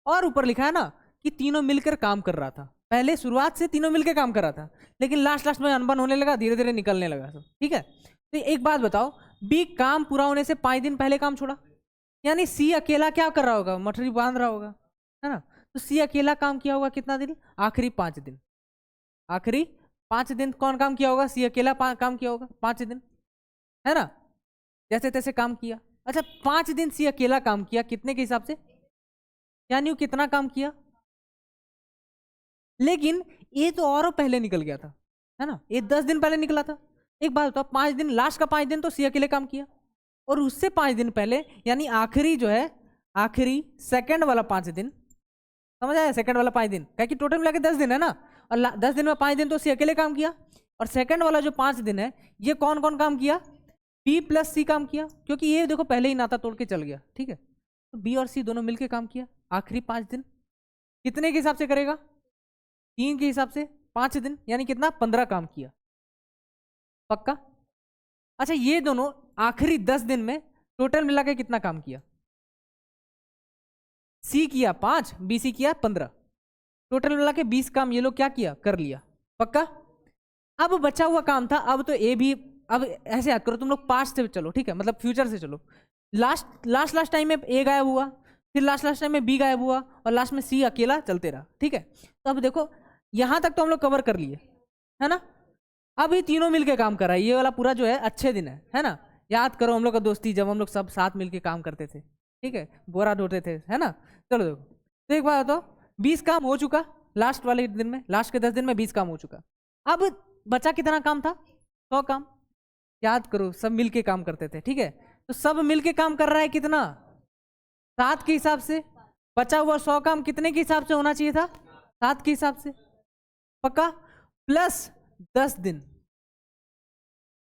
और ऊपर लिखा है ना कि तीनों मिलकर काम कर रहा था। पहले शुरुआत से तीनों मिलकर काम कर रहा था, लेकिन लास्ट लास्ट में अनबन होने लगा, धीरे धीरे निकलने लगा सब, ठीक है। तो एक बात बताओ, बी काम पूरा होने से 5 दिन पहले काम छोड़ा, यानी सी अकेला क्या कर रहा होगा, मठरी बांध रहा होगा, है ना। तो सी अकेला काम किया होगा कितना दिन, आखिरी 5 दिन, आखिरी 5 दिन कौन काम किया होगा, सी अकेला काम किया होगा 5 दिन, है ना, जैसे तैसे काम किया। अच्छा, 5 दिन सी अकेला काम किया, कितने के हिसाब से, यानी वो कितना काम किया, लेकिन ये तो और पहले निकल गया था, है ना, ये 10 दिन पहले निकला था। एक बात बताओ, 5 दिन, लास्ट का 5 दिन तो सी अकेले काम किया, और उससे 5 दिन पहले यानी आखिरी जो है, आखिरी सेकंड वाला 5 दिन, समझ आया, सेकंड वाला 5 दिन, क्या कि टोटल मिला के 10 दिन है ना, और 10 दिन में 5 दिन तो सी अकेले काम किया, और सेकंड वाला जो 5 दिन है ये कौन कौन काम किया, बी प्लस सी काम किया, क्योंकि ये देखो पहले ही नाता तोड़ के चल गया, ठीक है, तो बी और सी दोनों मिलके काम किया। आखिरी 5 दिन कितने के हिसाब से करेगा, 3 के हिसाब से 5 दिन, यानी कितना, 15 काम किया, पक्का। अच्छा, ये दोनों आखिरी 10 दिन में टोटल मिला के कितना काम किया, सी किया 5, बी सी किया 15, टोटल मिला के 20 काम ये लोग क्या किया, कर लिया, पक्का। अब बचा हुआ काम था, अब तो ए भी, अब ऐसे याद करो तुम लोग, पास्ट से चलो, ठीक है, मतलब फ्यूचर से चलो, लास्ट टाइम में ए गायब हुआ, फिर लास्ट टाइम में बी गायब हुआ, और लास्ट में सी अकेला चलते रहा, ठीक है। तो अब देखो यहां तक तो हम लोग कवर कर लिए, है ना। अब ये तीनों मिलके काम कर रहा है, ये वाला पूरा जो है अच्छे दिन है ना। याद करो हम लोग का दोस्ती, जब हम लोग सब साथ मिलके काम करते थे, ठीक है, बोरा ढोते थे, है ना। चलो देखो, तो एक बात बताओ, 20 काम हो चुका लास्ट वाले दिन में, लास्ट के 10 दिन में 20 काम हो चुका। अब बचा कितना काम था, 100 काम। याद करो सब मिलके काम करते थे, ठीक है, तो सब मिलके काम कर रहा है कितना, 7 के हिसाब से। बचा हुआ 100 काम कितने के हिसाब से होना चाहिए था, 7 के हिसाब से, पक्का, प्लस 10 दिन,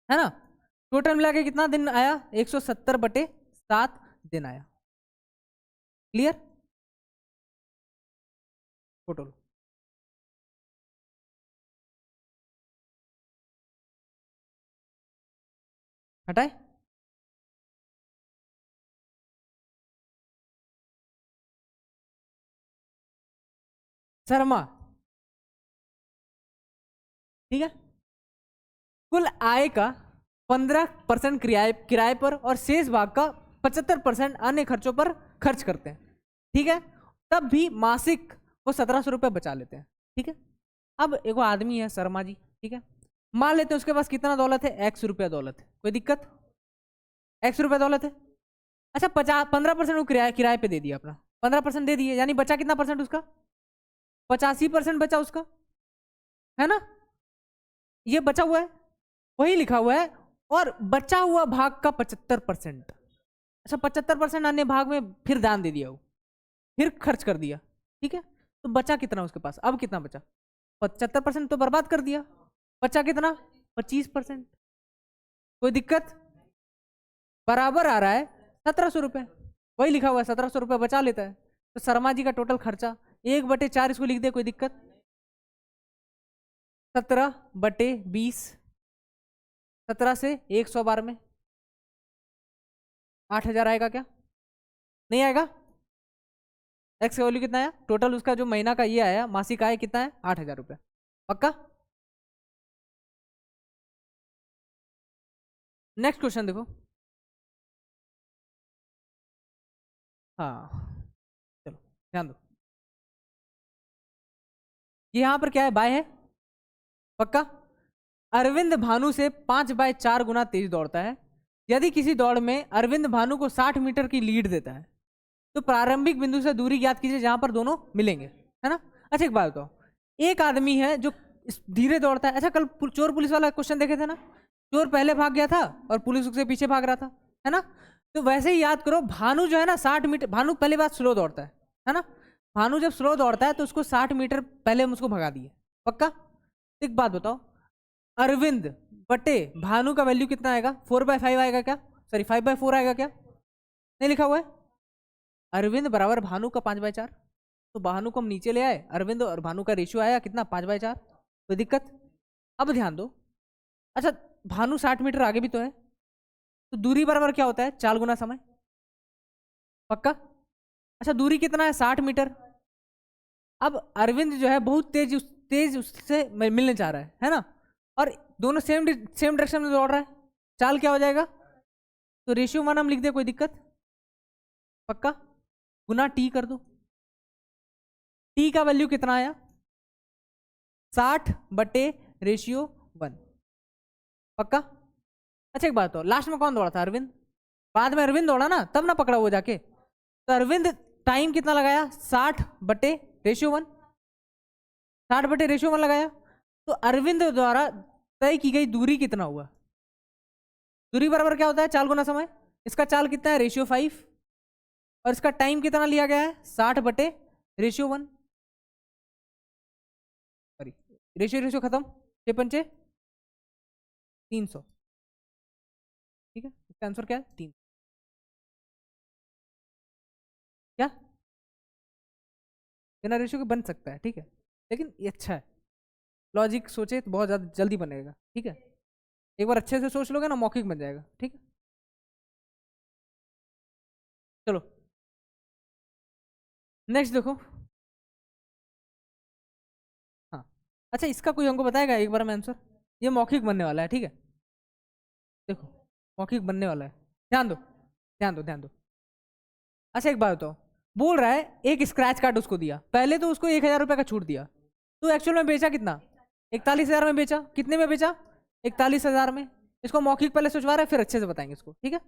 है ना। टोटल मिला के कितना दिन आया, 170/7 दिन आया, क्लियर, टोटल। हटाए, शर्मा, ठीक है। कुल आय का 15% किराए पर और शेष भाग का 75% अन्य खर्चों पर खर्च करते हैं, ठीक है। तब भी मासिक वो 1700 रुपये बचा लेते हैं, ठीक है। अब एक आदमी है शर्मा जी, ठीक है, मान लेते हैं उसके पास कितना दौलत है, x रुपया दौलत है, कोई दिक्कत, x रुपया दौलत है। अच्छा, 15% वो किराए पे दे दिया अपना, 15% दे दिए, यानी बचा कितना परसेंट उसका, 85% बचा उसका, है ना। ये बचा हुआ है, वही लिखा हुआ है, और बचा हुआ भाग का 75%, अच्छा 75% अन्य भाग में फिर दान दे दिया, वो फिर खर्च कर दिया, ठीक है। तो बचा कितना उसके पास, अब कितना बचा, 75% तो बर्बाद कर दिया, बचा कितना, 25%, कोई दिक्कत, बराबर आ रहा है 1700 रुपये, वही लिखा हुआ है, 1700 रुपये बचा लेता है। तो शर्मा जी का टोटल खर्चा 1/4 इसको लिख दे, कोई दिक्कत, 17/20, 17 से 112 में 8000 आएगा क्या, नहीं आएगा। एक्स का वैल्यू कितना आया, टोटल उसका जो महीना का ये आया, मासिक आय कितना है, 8000 रुपये, पक्का। नेक्स्ट क्वेश्चन देखो, हाँ चलो ध्यान दो, ये यहां पर क्या है, बाय है, पक्का। अरविंद भानु से 5/4 गुना तेज दौड़ता है। यदि किसी दौड़ में अरविंद भानु को 60 मीटर की लीड देता है, तो प्रारंभिक बिंदु से दूरी ज्ञात कीजिए जहां पर दोनों मिलेंगे, है ना। अच्छा एक बात बताओ, एक आदमी है जो धीरे दौड़ता है, अच्छा कल चोर पुलिस वाला क्वेश्चन देखे थे ना, चोर पहले भाग गया था और पुलिस उसके पीछे भाग रहा था, है ना। तो वैसे ही याद करो, भानु जो है ना 60 मीटर, भानु पहली बात स्लो दौड़ता है ना। भानु जब स्लो दौड़ता है तो उसको 60 मीटर पहले हम उसको भगा दिए, पक्का। एक बात बताओ, अरविंद बटे भानु का वैल्यू कितना आएगा, 4/5 आएगा क्या, सॉरी 5/4 आएगा क्या, नहीं लिखा हुआ है। अरविंद बराबर भानु का 5/4, तो भानु को हम नीचे ले आए, अरविंद और भानु का रेशियो आया कितना, 5/4, कोई दिक्कत। अब ध्यान दो, अच्छा भानु 60 मीटर आगे भी तो है, तो दूरी बराबर क्या होता है, 4 गुना समय, पक्का। अच्छा दूरी कितना है, 60 मीटर। अब अरविंद जो है बहुत तेज उससे मिलने चाह रहा है ना, और दोनों सेम डायरेक्शन में दौड़ रहा है, चाल क्या हो जाएगा, तो रेशियो मान हम लिख दे, कोई दिक्कत, पक्का, गुना टी कर दो। टी का वैल्यू कितना आया, 60/1, पक्का। अच्छा एक बात हो, लास्ट में कौन दौड़ा था, अरविंद, बाद में अरविंद दौड़ा ना, तब ना पकड़ा वो जाके, तो अरविंद टाइम कितना लगाया, 60/1, 60/1 लगाया। तो अरविंद द्वारा तय की गई दूरी कितना हुआ? दूरी बराबर क्या होता है? चाल गुना समय। इसका चाल कितना है? रेशियो 5। और इसका टाइम कितना लिया गया है? 60/रेशियो 1। सॉरी, रेशियो रेशियो खत्म, 6 × 300। ठीक है, इसका आंसर क्या है? 3। क्या बिना रेशियो के बन सकता है, ठीक है, लेकिन ये अच्छा है। लॉजिक सोचे तो बहुत ज़्यादा जल्दी बनेगा, ठीक है। एक बार अच्छे से सोच लोगे ना, मौखिक बन जाएगा, ठीक है। चलो नेक्स्ट देखो। हाँ, अच्छा, इसका कोई हमको बताएगा एक बार में आंसर? ये मौखिक बनने वाला है, ठीक है। देखो, मौखिक बनने वाला है, ध्यान दो, ध्यान दो, ध्यान दो। अच्छा, एक बात बताओ, बोल रहा है एक स्क्रैच कार्ड उसको दिया, पहले तो उसको 1,000 रुपये का छूट दिया, तो एक्चुअल में बेचा कितना? 41,000 में बेचा। कितने में बेचा? 41,000 में। इसको मौखिक पहले सोचवा रहे हैं, फिर अच्छे से बताएंगे इसको, ठीक है।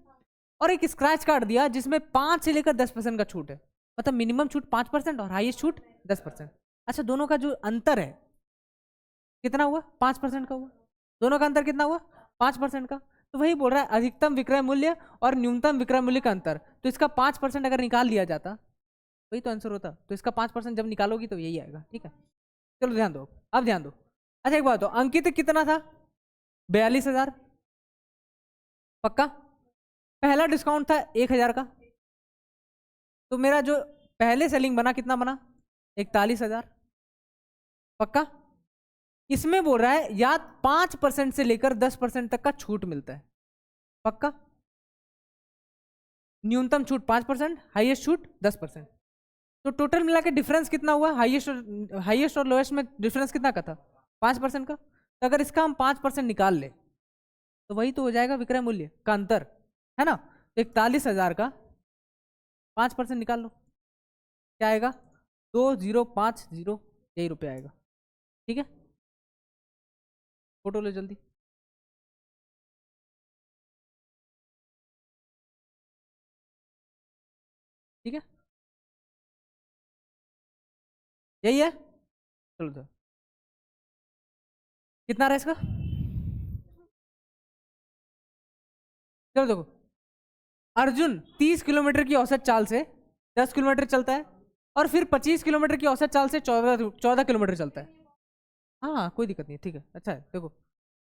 और एक स्क्रैच कार्ड दिया जिसमें 5 से लेकर 10% का छूट है, मतलब मिनिमम छूट 5% और हाईएस्ट छूट 10%। अच्छा, दोनों का जो अंतर है कितना हुआ? 5% का हुआ। दोनों का अंतर कितना हुआ? 5% का। तो वही बोल रहा है अधिकतम विक्रय मूल्य और न्यूनतम विक्रय मूल्य का अंतर, तो इसका 5% अगर निकाल लिया जाता, वही तो आंसर होता। तो इसका 5% जब निकालोगी तो यही आएगा, ठीक है। चलो ध्यान दो, अब ध्यान दो। अच्छा, एक बात हो, अंकित कितना था? 42,000। पक्का? पहला डिस्काउंट था 1,000 का, तो मेरा जो पहले सेलिंग बना कितना बना? 41,000। पक्का? इसमें बोल रहा है या 5% से लेकर 10% तक का छूट मिलता है। पक्का? न्यूनतम छूट 5%, हाईएस्ट छूट 10%। तो टोटल मिला के डिफरेंस कितना हुआ? हाईएस्ट और लोएस्ट में डिफरेंस कितना का था? 5% का। तो अगर इसका हम 5% निकाल ले तो वही तो हो जाएगा विक्रय मूल्य का अंतर, है ना। तो 41,000 का 5% निकाल लो, क्या आएगा? 2,050, यही रुपये आएगा, ठीक है। फोटो लो जल्दी। ठीक है, यही है। चलो तो कितना रहा इसका? चलो देखो, अर्जुन 30 किलोमीटर की औसत चाल से 10 किलोमीटर चलता है, और फिर 25 किलोमीटर की औसत चाल से 14 किलोमीटर चलता है। हाँ, कोई दिक्कत नहीं है, ठीक है, अच्छा है, देखो।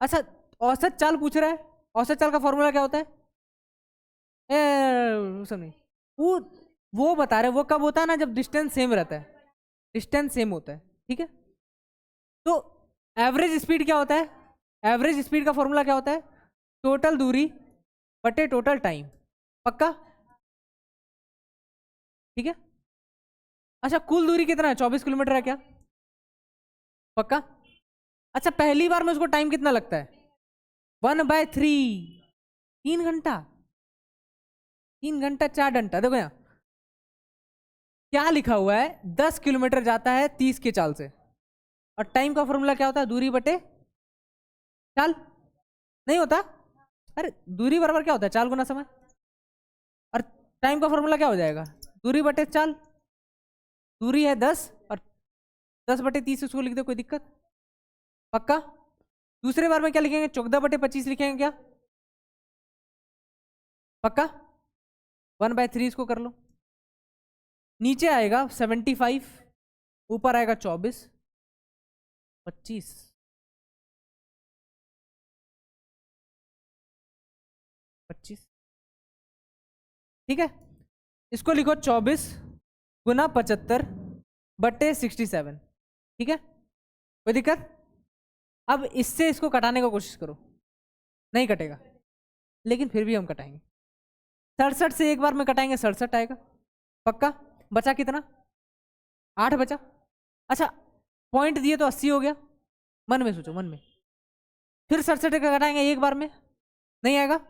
अच्छा, औसत चाल पूछ रहा है, औसत चाल का फॉर्मूला क्या होता है? सब नहीं, वो वो बता रहे, वो कब होता है ना, जब डिस्टेंस सेम रहता है, डिस्टेंस सेम होता है, ठीक है। तो एवरेज स्पीड क्या होता है? एवरेज स्पीड का फॉर्मूला क्या होता है? टोटल दूरी बटे टोटल टाइम। पक्का? ठीक है। अच्छा, कुल दूरी कितना है? 24 किलोमीटर है क्या? पक्का? अच्छा, पहली बार में उसको टाइम कितना लगता है? 1/3, 3 घंटा। 3 घंटा 4 घंटा। देखो यहाँ क्या लिखा हुआ है, 10 किलोमीटर जाता है 30 के चाल से, और टाइम का फॉर्मूला क्या होता है? दूरी बटे चाल। नहीं होता? अरे, दूरी बराबर क्या होता है? चाल गुना समय। और टाइम का फॉर्मूला क्या हो जाएगा? दूरी बटे चाल। दूरी है 10, और 10/30 उसको लिख दो, कोई दिक्कत? पक्का? दूसरे बार में क्या लिखेंगे? 14/25 लिखेंगे क्या? पक्का? 1/3 इसको कर लो, नीचे आएगा 75, ऊपर आएगा 24, 25, 25। ठीक है, इसको लिखो 24 × 75/67। ठीक है, कोई दिक्कत? अब इससे इसको कटाने की कोशिश करो, नहीं कटेगा, लेकिन फिर भी हम कटाएंगे। 67 से एक बार में कटाएंगे, 67 आएगा। पक्का? बचा कितना? 8 बचा। अच्छा, पॉइंट दिए तो 80 हो गया, मन में सोचो, मन में। फिर 67 का कटाएंगे एक बार में, नहीं आएगा,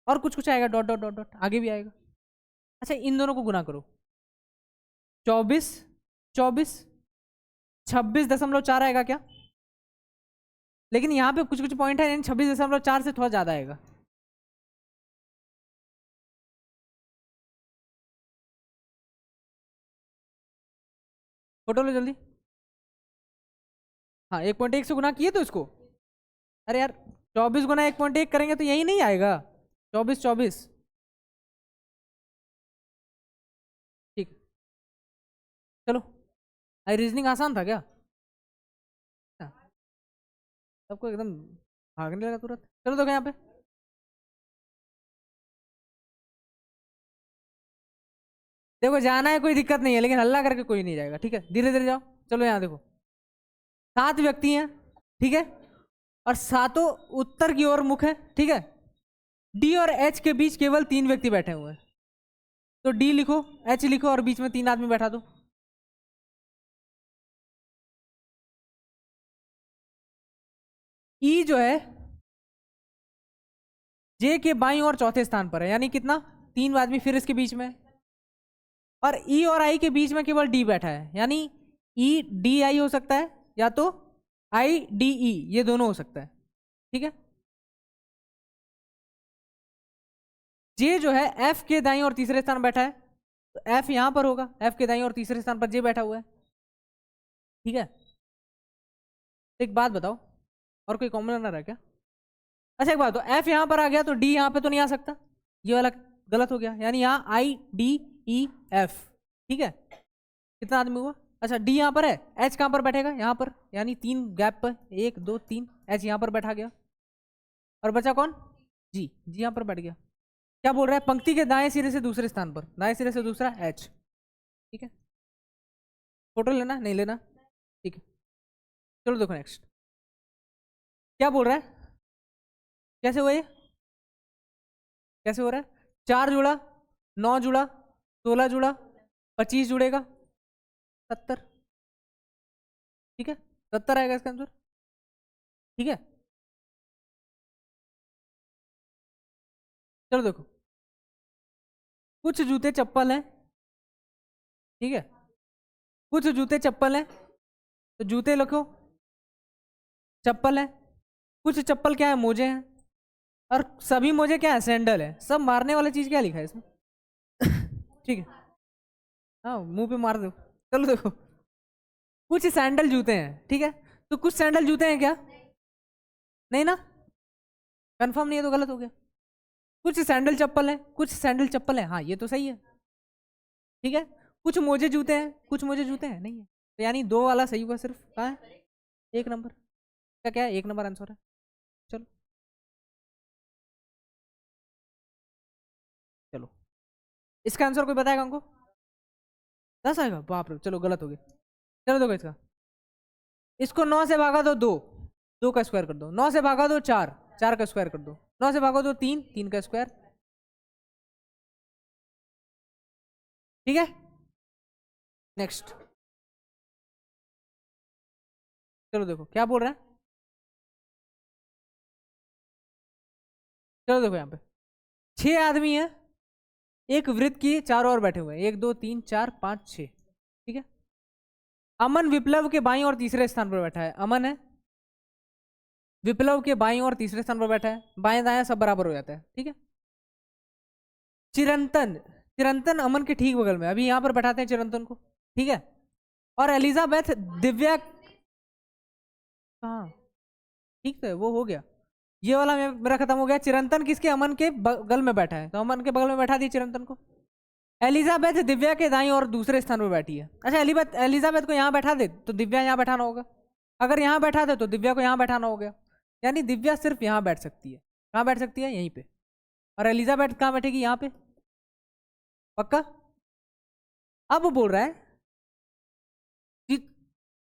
और कुछ कुछ आएगा, डॉट डॉट डॉट डॉट आगे भी आएगा। अच्छा, इन दोनों को गुना करो, 24, 24, 26.4 आएगा क्या? लेकिन यहाँ पे कुछ कुछ पॉइंट है, 26.4 से थोड़ा ज्यादा आएगा। फोटो लो जल्दी। हाँ 1.1 से गुना किए तो इसको, अरे यार 24 गुना 1.1 करेंगे तो यही नहीं आएगा, 24 24। ठीक, चलो रीजनिंग आसान था क्या? हाँ, सबको एकदम भागने लगा तुरंत। चलो देखो यहाँ पे, देखो जाना है कोई दिक्कत नहीं है, लेकिन हल्ला करके कोई नहीं जाएगा, ठीक है, धीरे धीरे जाओ। चलो यहाँ देखो, 7 व्यक्ति हैं, ठीक है, और सातों उत्तर की ओर मुख है, ठीक है। डी और एच के बीच केवल 3 व्यक्ति बैठे हुए हैं, तो डी लिखो, एच लिखो, और बीच में 3 आदमी बैठा दो। ई जो है जे के बाईं और चौथे स्थान पर है, यानी कितना, 3 आदमी फिर इसके बीच में, और ई और आई के बीच में केवल डी बैठा है, यानी ई डी आई हो सकता है, या तो आई डी ई, ये दोनों हो सकता है, ठीक है। जे जो है एफ के दाईं और तीसरे स्थान पर बैठा है, तो एफ यहां पर होगा, एफ के दाईं और तीसरे स्थान पर जे बैठा हुआ है, ठीक है। एक बात बताओ, और कोई कॉमन ना रहा क्या? अच्छा एक बात, तो एफ यहां पर आ गया तो डी यहां पे तो नहीं आ सकता, ये वाला गलत हो गया, यानी यहाँ आई डी ई एफ, ठीक है। कितना आदमी हुआ? अच्छा डी यहाँ पर है, एच कहाँ पर बैठेगा, यहाँ पर, यानी 3 गैप पर, 1 2 3, एच यहाँ पर बैठा गया, और बचा कौन? जी, जी यहाँ पर बैठ गया। क्या बोल रहा है, पंक्ति के दाएं सिरे से दूसरे स्थान पर, दाएं सिरे से दूसरा एच, ठीक है। फोटो लेना नहीं लेना, ठीक है। चलो देखो नेक्स्ट क्या बोल रहा है, कैसे हुआ ये, कैसे हो रहा है? 4 जुड़ा, 9 जुड़ा, 16 जुड़ा, 25 जुड़ेगा, 70, ठीक है, 70 आएगा इसका आंसर, ठीक है। चलो देखो, कुछ जूते चप्पल हैं, ठीक है, कुछ जूते चप्पल हैं, तो जूते लिखो, चप्पल है, कुछ चप्पल क्या है, मोजे हैं, और सभी मोजे क्या है, सैंडल है। सब मारने वाली चीज क्या लिखा है इसमें? ठीक है, हाँ मुंह पे मार दो। चलो देखो, कुछ सैंडल जूते हैं, ठीक है, तो कुछ सैंडल जूते हैं क्या? नहीं ना, कंफर्म नहीं है तो गलत हो गया। कुछ सैंडल चप्पल है, कुछ सैंडल चप्पल है, हाँ ये तो सही है, ठीक है। कुछ मोजे जूते हैं, कुछ मोजे जूते हैं, नहीं है, तो यानी 2 वाला सही हुआ सिर्फ, कहाँ है 1 नंबर का, क्या है 1 नंबर आंसर है। चलो चलो, इसका आंसर कोई बताएगा हमको? 10 आएगा, बाप रे, चलो गलत हो गया। चलो देखो इसका, इसको 9 से भागा दो 2, 2 का स्क्वायर कर दो, 9 से भागा दो 4, 4 का स्क्वायर कर दो, 9 से भागा दो 3, 3 का स्क्वायर, ठीक है। नेक्स्ट, चलो देखो क्या बोल रहा है, चलो देखो यहाँ पे 6 आदमी है, एक वृत्त की चारों ओर बैठे हुए हैं, 1 2 3 4 5 6, ठीक है। अमन विप्लव के बाईं और तीसरे स्थान पर बैठा है, अमन है विप्लव के बाईं और तीसरे स्थान पर बैठा है, बाएं दाएं सब बराबर हो जाता है, ठीक है। चिरंतन, चिरंतन अमन के ठीक बगल में, अभी यहां पर बैठाते हैं चिरंतन को, ठीक है। और एलिजाबेथ दिव्या, हाँ ठीक है वो हो गया, ये वाला मेरा खत्म हो गया। चिरंतन किसके, अमन के बगल में बैठा है, तो अमन के बगल में बैठा दी चिरंतन को। एलिजाबेथ दिव्या के दाईं और दूसरे स्थान पर बैठी है, अच्छा एलिजाबेथ को यहाँ बैठा दे तो दिव्या यहाँ बैठाना होगा, अगर यहाँ बैठा दे तो दिव्या को यहाँ बैठाना हो गया, यानी दिव्या सिर्फ यहाँ बैठ सकती है, कहाँ बैठ सकती है, यहीं पे, और एलिजाबेथ कहाँ बैठेगी, यहाँ पे, पक्का। अब वो बोल रहा है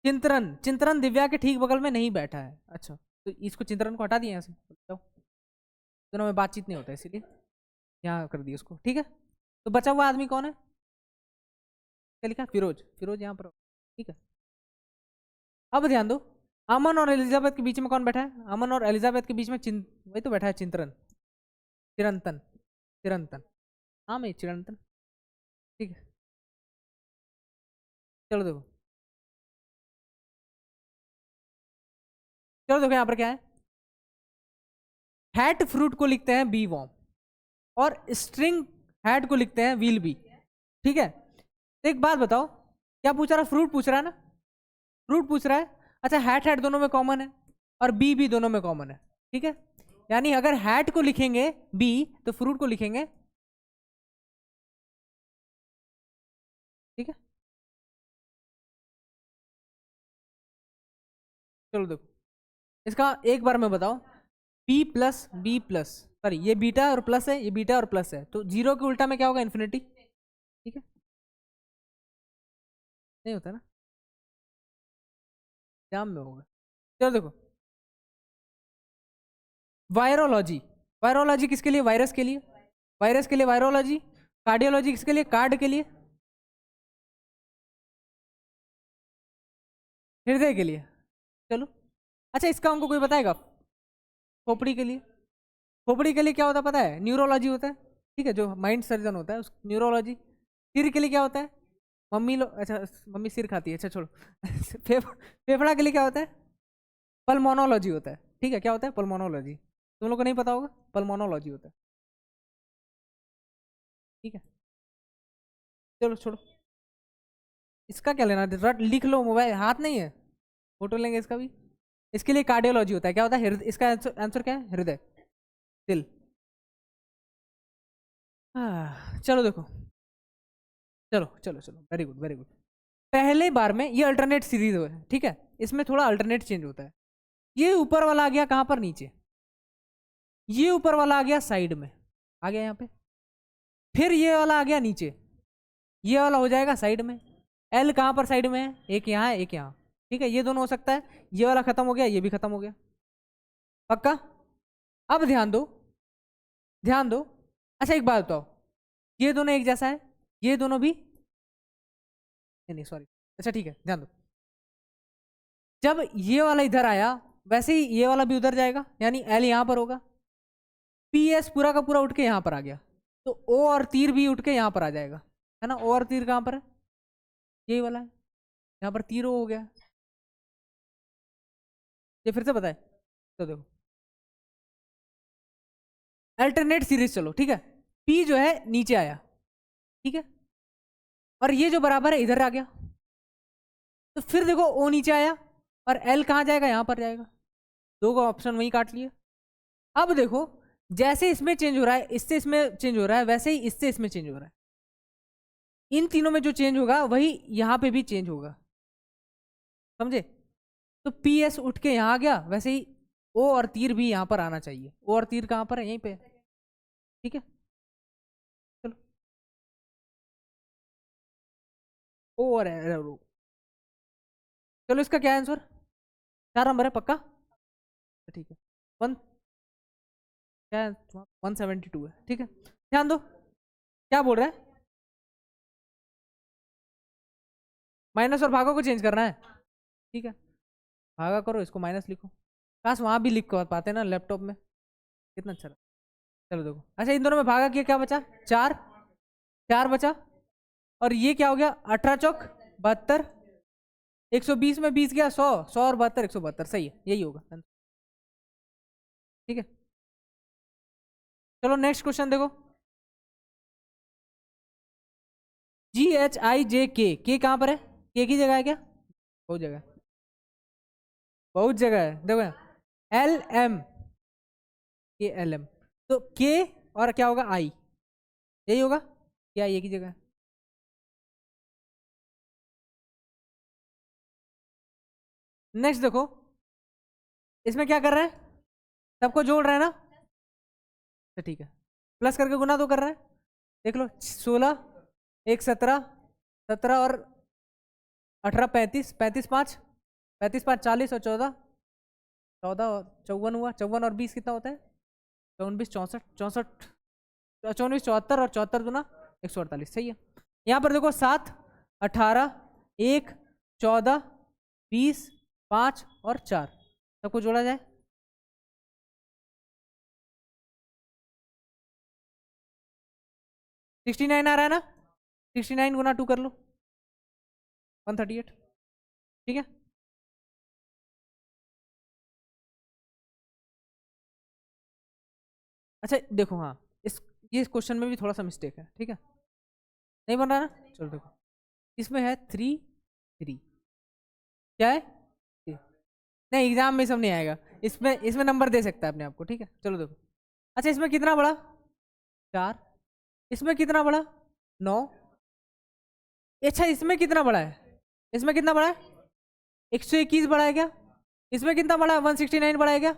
चिंतरन, चिंतरन दिव्या के ठीक बगल में नहीं बैठा है, अच्छा तो इसको चिंतरन को हटा दिया यहाँ से, दोनों में बातचीत नहीं होता इसीलिए यहाँ कर दिया उसको, ठीक है। तो बचा हुआ आदमी कौन है, क्या लिखा, फिरोज, फिरोज यहाँ पर, ठीक है। अब ध्यान दो, अमन और एलिजाबेथ के बीच में कौन बैठा है, अमन और एलिजाबेथ के बीच में वही तो बैठा है चिंतरन, चिरंतन, चिरंतन, हाँ मैं चिरंतन, ठीक है। चलो देखो, चलो देखो यहाँ पर क्या है, हैट फ्रूट को लिखते हैं बी वॉर्म, और स्ट्रिंग हैट को लिखते हैं व्हील बी, ठीक है। एक बात बताओ, क्या पूछ रहा है, फ्रूट पूछ रहा है ना, फ्रूट पूछ रहा है, अच्छा हैट हैट दोनों में कॉमन है और बी दोनों में कॉमन है, ठीक है। यानी अगर हैट को लिखेंगे बी तो फ्रूट को लिखेंगे, ठीक है। चलो देखो इसका एक बार में बताओ, बी प्लस सॉरी ये बीटा और प्लस है, ये बीटा और प्लस है, तो जीरो के उल्टा में क्या होगा, इन्फिनिटी, ठीक है। नहीं होता ना, एग्जाम में होगा। चलो देखो वायरोलॉजी, वायरोलॉजी किसके लिए, वायरस के लिए, वायरस के लिए वायरोलॉजी। कार्डियोलॉजी किसके लिए, कार्ड के लिए, हृदय के लिए। चलो अच्छा इसका हमको कोई बताएगा, खोपड़ी के लिए, खोपड़ी के लिए क्या होता है पता है, न्यूरोलॉजी होता है, ठीक है, जो माइंड सर्जन होता है उस न्यूरोलॉजी। सिर के लिए क्या होता है, मम्मी लोग, अच्छा मम्मी सिर खाती है, अच्छा छोड़ो फेफड़ा के लिए क्या होता है, पल्मोनोलॉजी होता है, ठीक है, क्या होता है पल्मोनोलॉजी, तुम लोग को नहीं पता होगा, पल्मोनोलॉजी होता है, ठीक है। चलो छोड़ो, इसका क्या लेना, रट लिख लो, मोबाइल हाथ नहीं है, फोटो लेंगे इसका भी। इसके लिए कार्डियोलॉजी होता है, क्या होता है हृदय, इसका आंसर क्या है, हृदय, दिल। चलो देखो, चलो चलो चलो, वेरी गुड वेरी गुड। पहले बार में ये अल्टरनेट सीरीज है, ठीक है, इसमें थोड़ा अल्टरनेट चेंज होता है। ये ऊपर वाला आ गया कहां पर, नीचे, ये ऊपर वाला आ गया साइड में, आ गया यहाँ पे, फिर ये वाला आ गया नीचे, ये वाला हो जाएगा साइड में। एल कहां पर साइड में है, एक यहाँ है एक यहाँ, ठीक है, ये दोनों हो सकता है, ये वाला खत्म हो गया, ये भी खत्म हो गया, पक्का। अब ध्यान दो, ध्यान दो। अच्छा एक बात बताओ, ये दोनों एक जैसा है, ये दोनों भी नहीं नहीं सॉरी, अच्छा ठीक है ध्यान दो, जब ये वाला इधर आया वैसे ही ये वाला भी उधर जाएगा, यानी एल यहाँ पर होगा, पी एस पूरा का पूरा उठ के यहाँ पर आ गया, तो ओ और तीर भी उठ के यहाँ पर आ जाएगा, है ना। ओ और तीर कहाँ पर है, यही वाला है, यहाँ पर तीर ओ हो गया। ये फिर से बताए, तो देखो अल्टरनेट सीरीज चलो, ठीक है, पी जो है नीचे आया, ठीक है, और ये जो बराबर है इधर आ गया, तो फिर देखो ओ नीचे आया और एल कहाँ जाएगा, यहाँ पर जाएगा, दो को ऑप्शन वहीं काट लिया। अब देखो जैसे इसमें चेंज हो रहा है, इससे इसमें चेंज हो रहा है, वैसे ही इससे इसमें चेंज हो रहा है, इन तीनों में जो चेंज होगा वही यहाँ पे भी चेंज होगा, समझे। तो पी एस उठ के यहाँ आ गया, वैसे ही ओ और तीर भी यहाँ पर आना चाहिए, ओ और तीर कहाँ पर है, यहीं पे, ठीक है। चलो ओ और एरो, चलो इसका क्या आंसर, 4 नंबर है पक्का, तो ठीक है, वन क्या है, 172 है, ठीक है। ध्यान दो क्या बोल रहा है, माइनस और भागों को चेंज करना है, ठीक है, भागा करो इसको माइनस लिखो, काश वहां भी लिख कर पाते ना लैपटॉप में, कितना अच्छा रहा। चलो देखो अच्छा इन दोनों में भागा किया, क्या बचा, चार, चार बचा, और ये क्या हो गया, 18 चौक 72, 120 में 20 गया, 100, 100 और 72, 172, सही है, यही होगा, ठीक है। चलो नेक्स्ट क्वेश्चन देखो, GHIJK, के कहाँ पर है, के की जगह है क्या, बहुत जगह है, बहुत जगह है, देखो LM, के LM, तो के और क्या होगा, आई, यही होगा, क्या ये की जगह है। नेक्स्ट देखो, इसमें क्या कर रहे हैं, सबको जोड़ रहे हैं ना, तो ठीक है, प्लस करके गुना तो कर रहे हैं, देख लो 16, एक 17, 17 और 18 35, 35 5 40 और 14, 14 और 54 हुआ, 54 और 20 कितना होता है, 54 64 64, 24 74 और 74 दूना 148, सही है। यहाँ पर देखो 7 18 1 14 20 5 और 4, सबको जोड़ा जाए, 69 आ रहा है ना, 69 गुना 2 कर लो, 138, ठीक है। अच्छा देखो हाँ, इस ये क्वेश्चन में भी थोड़ा सा मिस्टेक है, ठीक है, नहीं बन रहा ना, चलो देखो इसमें है 3 3, क्या है, नहीं एग्जाम में सब नहीं आएगा, इसमें नंबर दे सकता है अपने आप को, ठीक है। चलो देखो, अच्छा इसमें कितना बड़ा 4, इसमें कितना बड़ा 9, अच्छा इसमें कितना बड़ा है, इसमें कितना बड़ा है 121 बड़ा है क्या, इसमें कितना बड़ा है 169 बड़ा है क्या।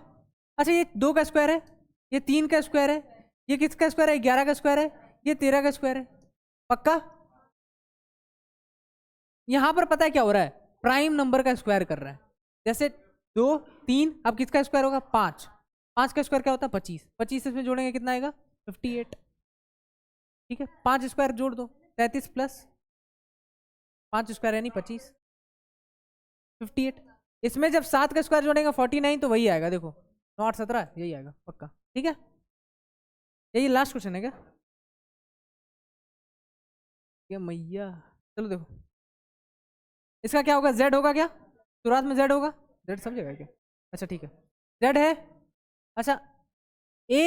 अच्छा ये 2 का स्क्वायर है, ये 3 का स्क्वायर है, ये किसका स्क्वायर है 11 का स्क्वायर है, ये 13 का स्क्वायर है, पक्का। यहां पर पता है क्या हो रहा है, प्राइम नंबर का स्क्वायर कर रहा है। जैसे 2 3, अब किसका स्क्वायर होगा 5, 5 का स्क्वायर क्या होता है 25, 25 इसमें जोड़ेंगे कितना आएगा 58, ठीक है। 5 स्क्वायर जोड़ दो 33 प्लस 5 स्क्वायर यानी 25, 58। इसमें जब 7 का स्क्वायर जोड़ेंगे 49, तो वही आएगा देखो 9 8 17 यही आएगा पक्का, ठीक है। यही लास्ट क्वेश्चन है क्या, ये मैया। चलो देखो इसका क्या होगा, z होगा क्या, शुरुआत में z होगा, z सब जगह क्या, अच्छा ठीक है z है। अच्छा a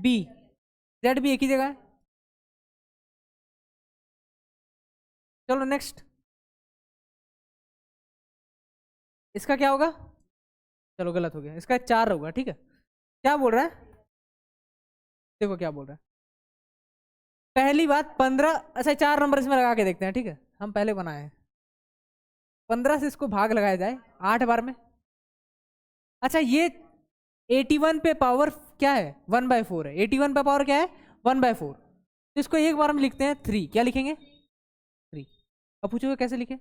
b, z भी एक ही जगह है। चलो नेक्स्ट, इसका क्या होगा, चलो गलत हो गया, इसका 4 होगा, ठीक है। क्या बोल रहा है, देखो क्या बोल रहा है, पहली बात 15, अच्छा 4 नंबर इसमें लगा के देखते हैं, ठीक है। हम पहले बनाए हैं 15 से इसको भाग लगाया जाए 8 बार में। अच्छा ये 81 पे पावर क्या है 1/4 है, 81 पे पावर क्या है 1/4, तो इसको एक बार में लिखते हैं 3, क्या लिखेंगे 3। अब पूछोगे कैसे लिखे,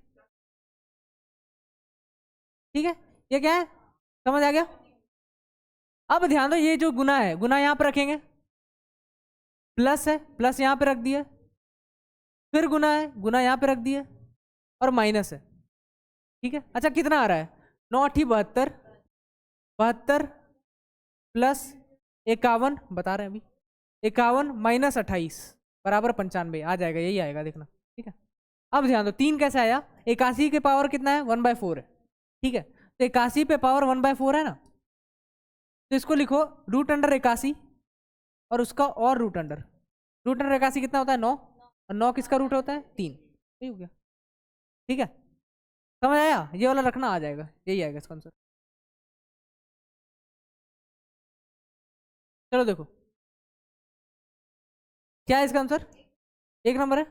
ठीक है। ये क्या है समझ आ गया। अब ध्यान दो ये जो गुना है, गुना यहां पर रखेंगे, प्लस है प्लस यहां पे रख दिया, फिर गुना है गुना यहां पे रख दिया, और माइनस है, ठीक है। अच्छा कितना आ रहा है 9 8 72, 72 प्लस 51 बता रहे हैं अभी, 51 माइनस 28 बराबर 95 आ जाएगा, यही आएगा देखना, ठीक है। अब ध्यान दो 3 कैसे आया, 81 के पावर कितना है 1/4 है, ठीक है। तो 81 पे पावर 1/4 है ना, तो इसको लिखो √81 और उसका और √81 कितना होता है 9, और 9 किसका रूट होता है 3, यही हो गया, ठीक है। समझ आया, ये वाला रखना आ जाएगा, यही आएगा इसका आंसर। चलो देखो क्या है इसका आंसर, 1 नंबर है।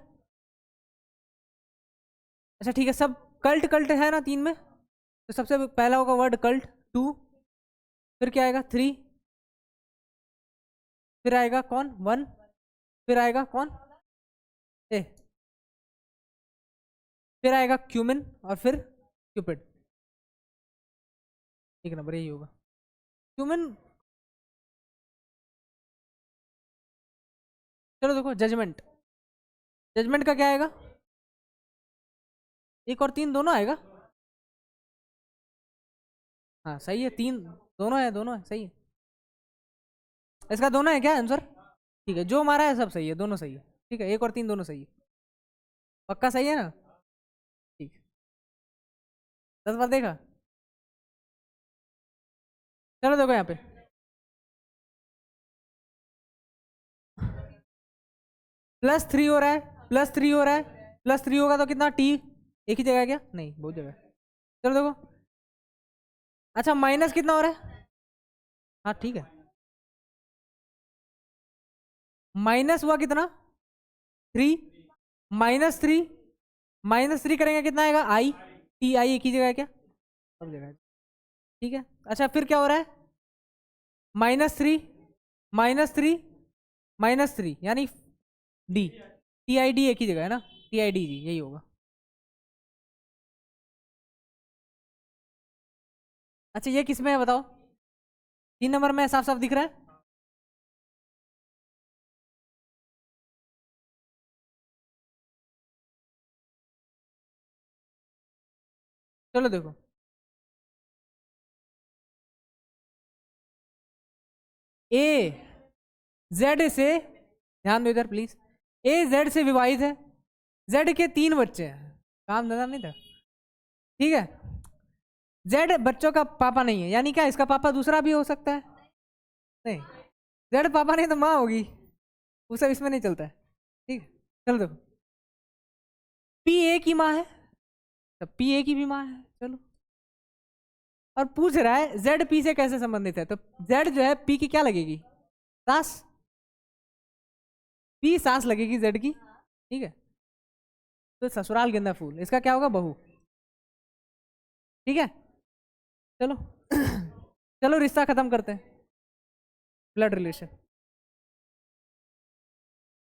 अच्छा ठीक है, सब कल्ट कल्ट है ना 3 में, तो सबसे पहला होगा वर्ड कल्ट 2, फिर क्या आएगा 3, फिर आएगा कौन 1, फिर आएगा कौन ए, फिर आएगा क्यूमिन, और फिर क्यूपिड, 1 नंबर यही होगा क्यूमिन। चलो देखो जजमेंट, जजमेंट का क्या आएगा 1 और 3 दोनों आएगा, हाँ सही है 3 दोनों है सही है, इसका दोनों है क्या आंसर, ठीक है। जो हमारा है सब सही है, दोनों सही है, ठीक है। 1 और 3 दोनों सही है, पक्का सही है ना, ठीक है। 10 बार देखा, चलो देखो यहाँ पे +3 हो रहा है, +3 हो रहा है, +3 होगा तो कितना t, एक ही जगह है क्या, नहीं बहुत जगह है। चलो देखो, अच्छा माइनस कितना हो रहा है, हाँ ठीक है, माइनस हुआ कितना 3, -3, -3 करेंगे कितना आएगा i, t i एक ही जगह है क्या, सब जगह है, ठीक है। अच्छा फिर क्या हो रहा है -3, -3, -3 यानी d, t i d एक ही जगह है ना, t i d जी यही होगा। अच्छा ये किस में है बताओ, 3 नंबर में साफ साफ दिख रहा है, चलो देखो ए जेड से, ध्यान दो इधर प्लीज, ए जेड से विभाजित है, जेड के 3 बच्चे हैं, काम नजर नहीं था, ठीक है। जेड बच्चों का पापा नहीं है, यानी क्या इसका पापा दूसरा भी हो सकता है, नहीं जेड पापा नहीं तो माँ होगी, वो सब इसमें नहीं चलता है, ठीक है। चलो देखो पी ए की माँ है, तब पी ए की भी माँ है, चलो और पूछ रहा है जेड पी से कैसे संबंधित है, तो जेड जो है पी की क्या लगेगी, सास, पी सास लगेगी जेड की, ठीक है। तो ससुराल गेंदा फूल, इसका क्या होगा, बहू, ठीक है। चलो चलो रिश्ता खत्म करते हैं, ब्लड रिलेशन।